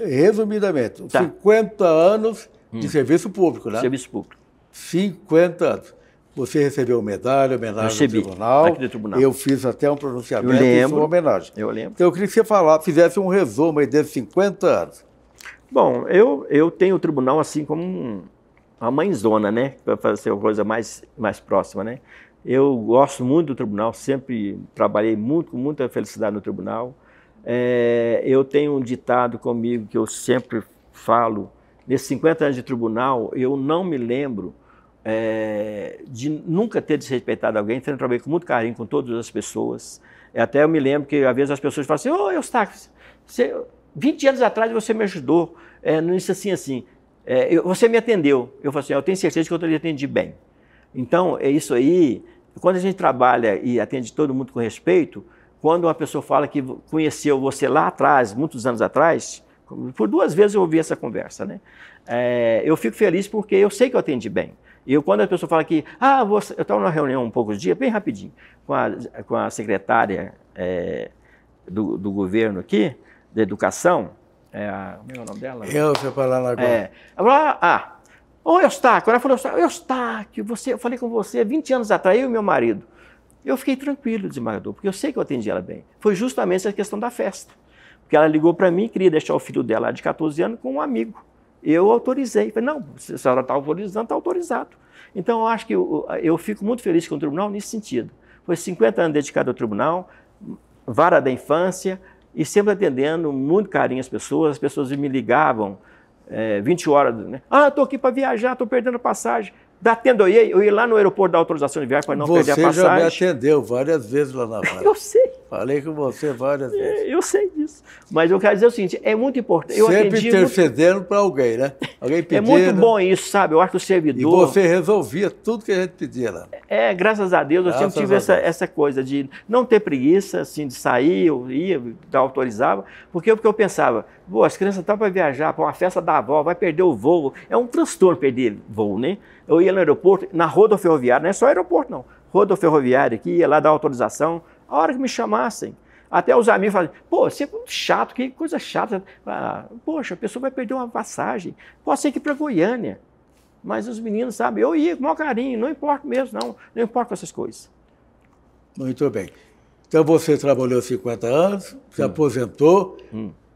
resumidamente, 50 anos de serviço público, né? Serviço público. 50 anos. Você recebeu homenagem no tribunal. Aqui do tribunal. Eu fiz até um pronunciamento em sua homenagem. Eu lembro. Então eu queria que você fizesse um resumo aí desses 50 anos. Bom, eu tenho o tribunal assim como uma mãezona, né? Para fazer uma coisa mais próxima, né? Eu gosto muito do tribunal, sempre trabalhei muito, com muita felicidade no tribunal. Eu tenho um ditado comigo que eu sempre falo, nesses 50 anos de tribunal, eu não me lembro de nunca ter desrespeitado alguém, sempre trabalhei com muito carinho com todas as pessoas. Até eu me lembro que às vezes as pessoas falam assim, ô Eustáquio, 20 anos atrás você me ajudou, não disse assim, você me atendeu. Eu falo assim, eu tenho certeza que eu teria atendido bem. Então, é isso aí, quando a gente trabalha e atende todo mundo com respeito, quando uma pessoa fala que conheceu você lá atrás, muitos anos atrás, por 2 vezes eu ouvi essa conversa, né? Eu fico feliz porque eu sei que eu atendi bem. E quando a pessoa fala que, eu estava numa reunião um poucos dias, bem rapidinho, com a secretária do governo aqui, da educação, como é o nome dela? Eu sei falar lá agora. Ela falou, ô Eustáquio, ela falou, Eustáquio, eu falei com você 20 anos atrás, eu e meu marido. Eu fiquei tranquilo, desembargador, porque eu sei que eu atendi ela bem. Foi justamente essa questão da festa. Porque ela ligou para mim, queria deixar o filho dela de 14 anos com um amigo. Eu autorizei. Falei, não, se a senhora está autorizando, está autorizado. Então, eu acho que eu fico muito feliz com o tribunal nesse sentido. Foi 50 anos dedicado ao tribunal, vara da infância, e sempre atendendo muito carinho as pessoas me ligavam 20 horas, né? Estou aqui para viajar, estou perdendo passagem. Dá tempo, eu ia lá no aeroporto da autorização de viagem para não perder a passagem. Você já me atendeu várias vezes lá na vara. Eu sei. Falei com você várias vezes. Eu sei disso. Mas eu quero dizer o seguinte, é muito importante. Sempre intercedendo para alguém, né? Alguém pedindo. É muito bom isso, sabe? Eu acho que o servidor... E você resolvia tudo que a gente pedia lá. Graças a Deus, eu sempre tive essa coisa de não ter preguiça, assim, de sair, eu ia, autorizava, porque eu pensava, as crianças estão para viajar, para uma festa da avó, vai perder o voo. É um transtorno perder voo, né? Eu ia no aeroporto, na rodoferroviária, não é só aeroporto não, rodoferroviária aqui, ia lá dar autorização, a hora que me chamassem. Até os amigos falavam, você é muito chato, que coisa chata. Poxa, a pessoa vai perder uma passagem, pode ser que para Goiânia. Mas os meninos, sabe, eu ia com o maior carinho, não importa mesmo, não importa com essas coisas. Muito bem. Então você trabalhou 50 anos, se aposentou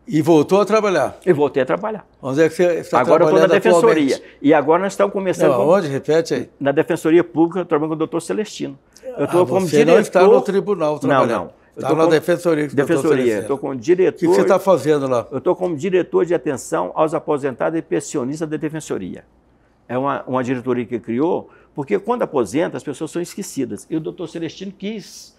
e voltou a trabalhar. Eu voltei a trabalhar. Onde é que você está agora trabalhando? Agora eu estou na Defensoria. E agora nós estamos começando... Onde? Repete aí. Na Defensoria Pública, eu trabalho com o doutor Celestino. Eu estou como você diretor... não está no tribunal trabalhando. Não, não. Está na defensoria. Defensoria. Estou como diretor... O que você está fazendo lá? Eu estou como diretor de atenção aos aposentados e pensionistas da defensoria. É uma diretoria que criou, porque quando aposenta, as pessoas são esquecidas. E o doutor Celestino quis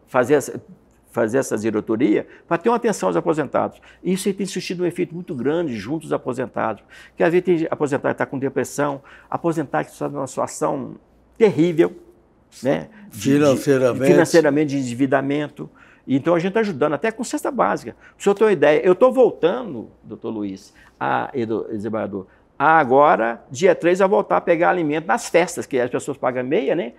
fazer essa diretoria para ter uma atenção aos aposentados. E isso aí tem surtido um efeito muito grande junto aos aposentados. Porque às vezes tem aposentado que está com depressão, aposentado que está numa situação terrível, né? Financeiramente, de endividamento. Então a gente está ajudando, até com cesta básica. Para o senhor ter uma ideia, eu estou voltando, doutor Luiz, desembargador, agora, dia 3, a voltar a pegar alimento nas festas, que as pessoas pagam meia, né?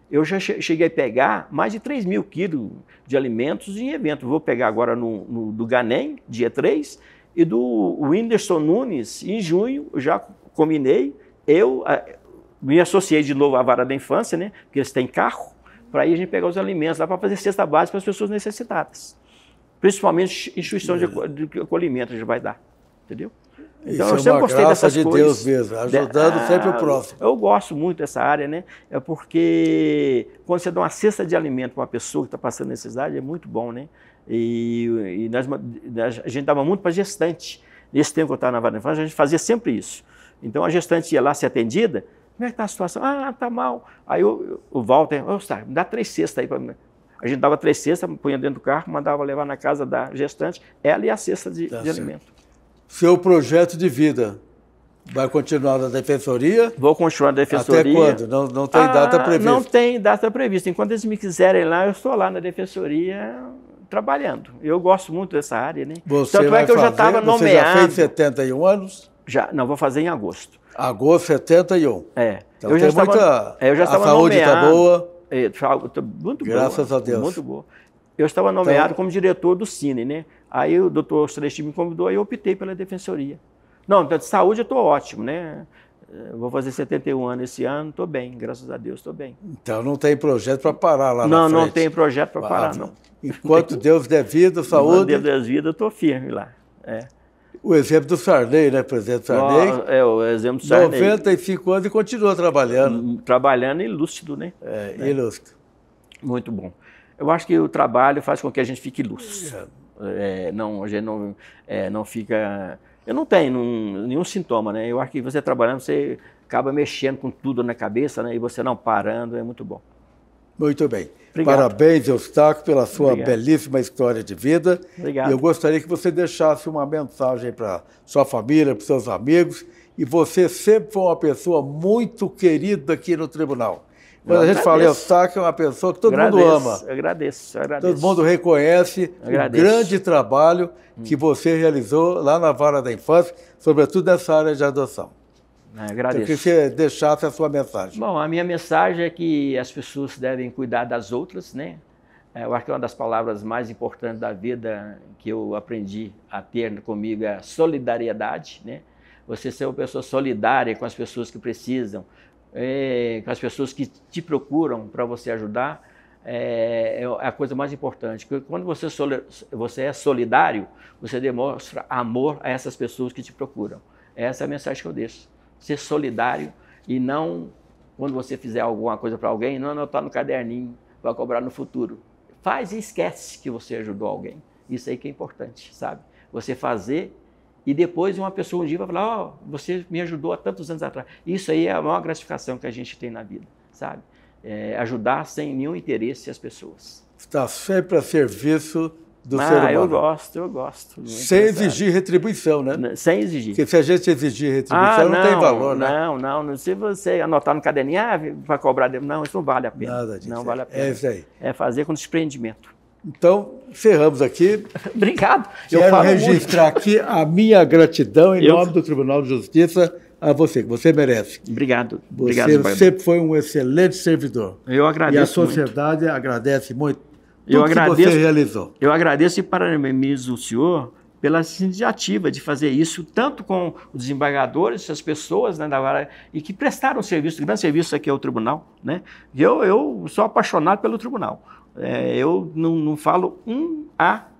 Eu já cheguei a pegar mais de 3 mil quilos de alimentos em evento. Vou pegar agora do Ganem, dia 3, e do Whindersson Nunes, em junho, eu já combinei. Eu me associei de novo à Vara da Infância, né? Porque eles têm carro, para ir a gente pegar os alimentos lá para fazer cesta básica para as pessoas necessitadas. Principalmente instituição de acolhimento a gente vai dar, entendeu? Então, eu sempre gostei dessas coisas. Deus mesmo, ajudando sempre o próximo. Eu gosto muito dessa área, né? É porque quando você dá uma cesta de alimento para uma pessoa que está passando necessidade, é muito bom, né? E a gente dava muito para gestante. Nesse tempo que eu estava na Vara da Infância, a gente fazia sempre isso. Então, a gestante ia lá ser atendida. Como é que está a situação? Ah, está mal. Aí o Walter, me dá 3 cestas aí para mim. A gente dava 3 cestas, punha dentro do carro, mandava levar na casa da gestante, ela e a cesta de alimento. Seu projeto de vida vai continuar na defensoria? Vou continuar na defensoria. Até quando? Não tem data prevista? Não tem data prevista. Enquanto eles me quiserem lá, eu estou lá na defensoria trabalhando. Eu gosto muito dessa área, né? Tanto é que eu já estava nomeado. Você já fez 71 anos? Já, não, vou fazer em agosto. Agosto, 71. Então eu já estava, a saúde está boa. Muito boa. Graças a Deus. Muito boa. Eu estava nomeado como diretor do Cine, né? Aí o doutor Celestino me convidou e eu optei pela defensoria. Não, então, de saúde eu estou ótimo, né? Eu vou fazer 71 anos esse ano, estou bem, graças a Deus estou bem. Então não tem projeto para parar lá na frente? Não tem projeto para parar, não. Enquanto Deus der vida, saúde... Enquanto Deus der vida, eu estou firme lá. O exemplo do Sarney, né, presidente Sarney? O exemplo do Sarney. 95 anos e continua trabalhando. Trabalhando e lúcido, né? E lúcido. Muito bom. Eu acho que o trabalho faz com que a gente fique lúcido. A gente não fica... Eu não tenho nenhum sintoma, né? Eu acho que você trabalhando, você acaba mexendo com tudo na cabeça, né? E você não parando, é muito bom. Muito bem. Obrigado. Parabéns, Eustáquio, pela sua belíssima história de vida. Obrigado. E eu gostaria que você deixasse uma mensagem para sua família, para seus amigos. E você sempre foi uma pessoa muito querida aqui no tribunal. Quando a gente fala Eustáquio, é uma pessoa que todo mundo ama. Eu agradeço. Todo mundo reconhece o grande trabalho que você realizou lá na Vara da Infância, sobretudo nessa área de adoção. Agradeço. Eu queria que você deixasse a sua mensagem. Bom, a minha mensagem é que as pessoas devem cuidar das outras, né? Eu acho que uma das palavras mais importantes da vida que eu aprendi a ter comigo é a solidariedade, né? Você ser uma pessoa solidária com as pessoas que precisam, com as pessoas que te procuram para você ajudar, é a coisa mais importante. Porque quando você é solidário, você demonstra amor a essas pessoas que te procuram. Essa é a mensagem que eu deixo. Ser solidário e não, quando você fizer alguma coisa para alguém, não anotar no caderninho para cobrar no futuro. Faz e esquece que você ajudou alguém. Isso aí que é importante, sabe? Você fazer e depois uma pessoa um dia vai falar, você me ajudou há tantos anos atrás. Isso aí é a maior gratificação que a gente tem na vida, sabe? Ajudar sem nenhum interesse as pessoas. Está sempre a serviço do ser humano. Eu gosto. Sem exigir retribuição, né? Sem exigir. Porque se a gente exigir retribuição, não tem valor, né? Não. Se você anotar no caderninho, para cobrar, não, isso não vale a pena. Nada disso. Não vale a pena. É isso aí. É fazer com desprendimento. Então, encerramos aqui. Obrigado. Quero registrar aqui a minha gratidão em nome do Tribunal de Justiça a você, que você merece. Obrigado. Você sempre foi um excelente servidor. Eu agradeço. E a sociedade agradece muito. Você realizou. Eu agradeço e parabenizo o senhor pela iniciativa de fazer isso, tanto com os desembargadores, as pessoas, né, da vara, e que prestaram serviço, grande serviço aqui ao tribunal, né? Eu sou apaixonado pelo tribunal. Eu não falo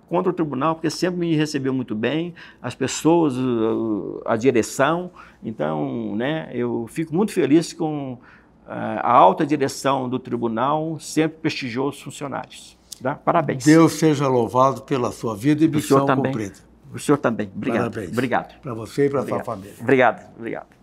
contra o tribunal, porque sempre me recebeu muito bem, as pessoas, a direção. Então, né, eu fico muito feliz com a alta direção do tribunal sempre prestigiou os funcionários. Tá? Parabéns. Deus seja louvado pela sua vida e missão cumprida. O senhor também. Obrigado. Parabéns. Obrigado. Para você e para a sua família. Obrigado.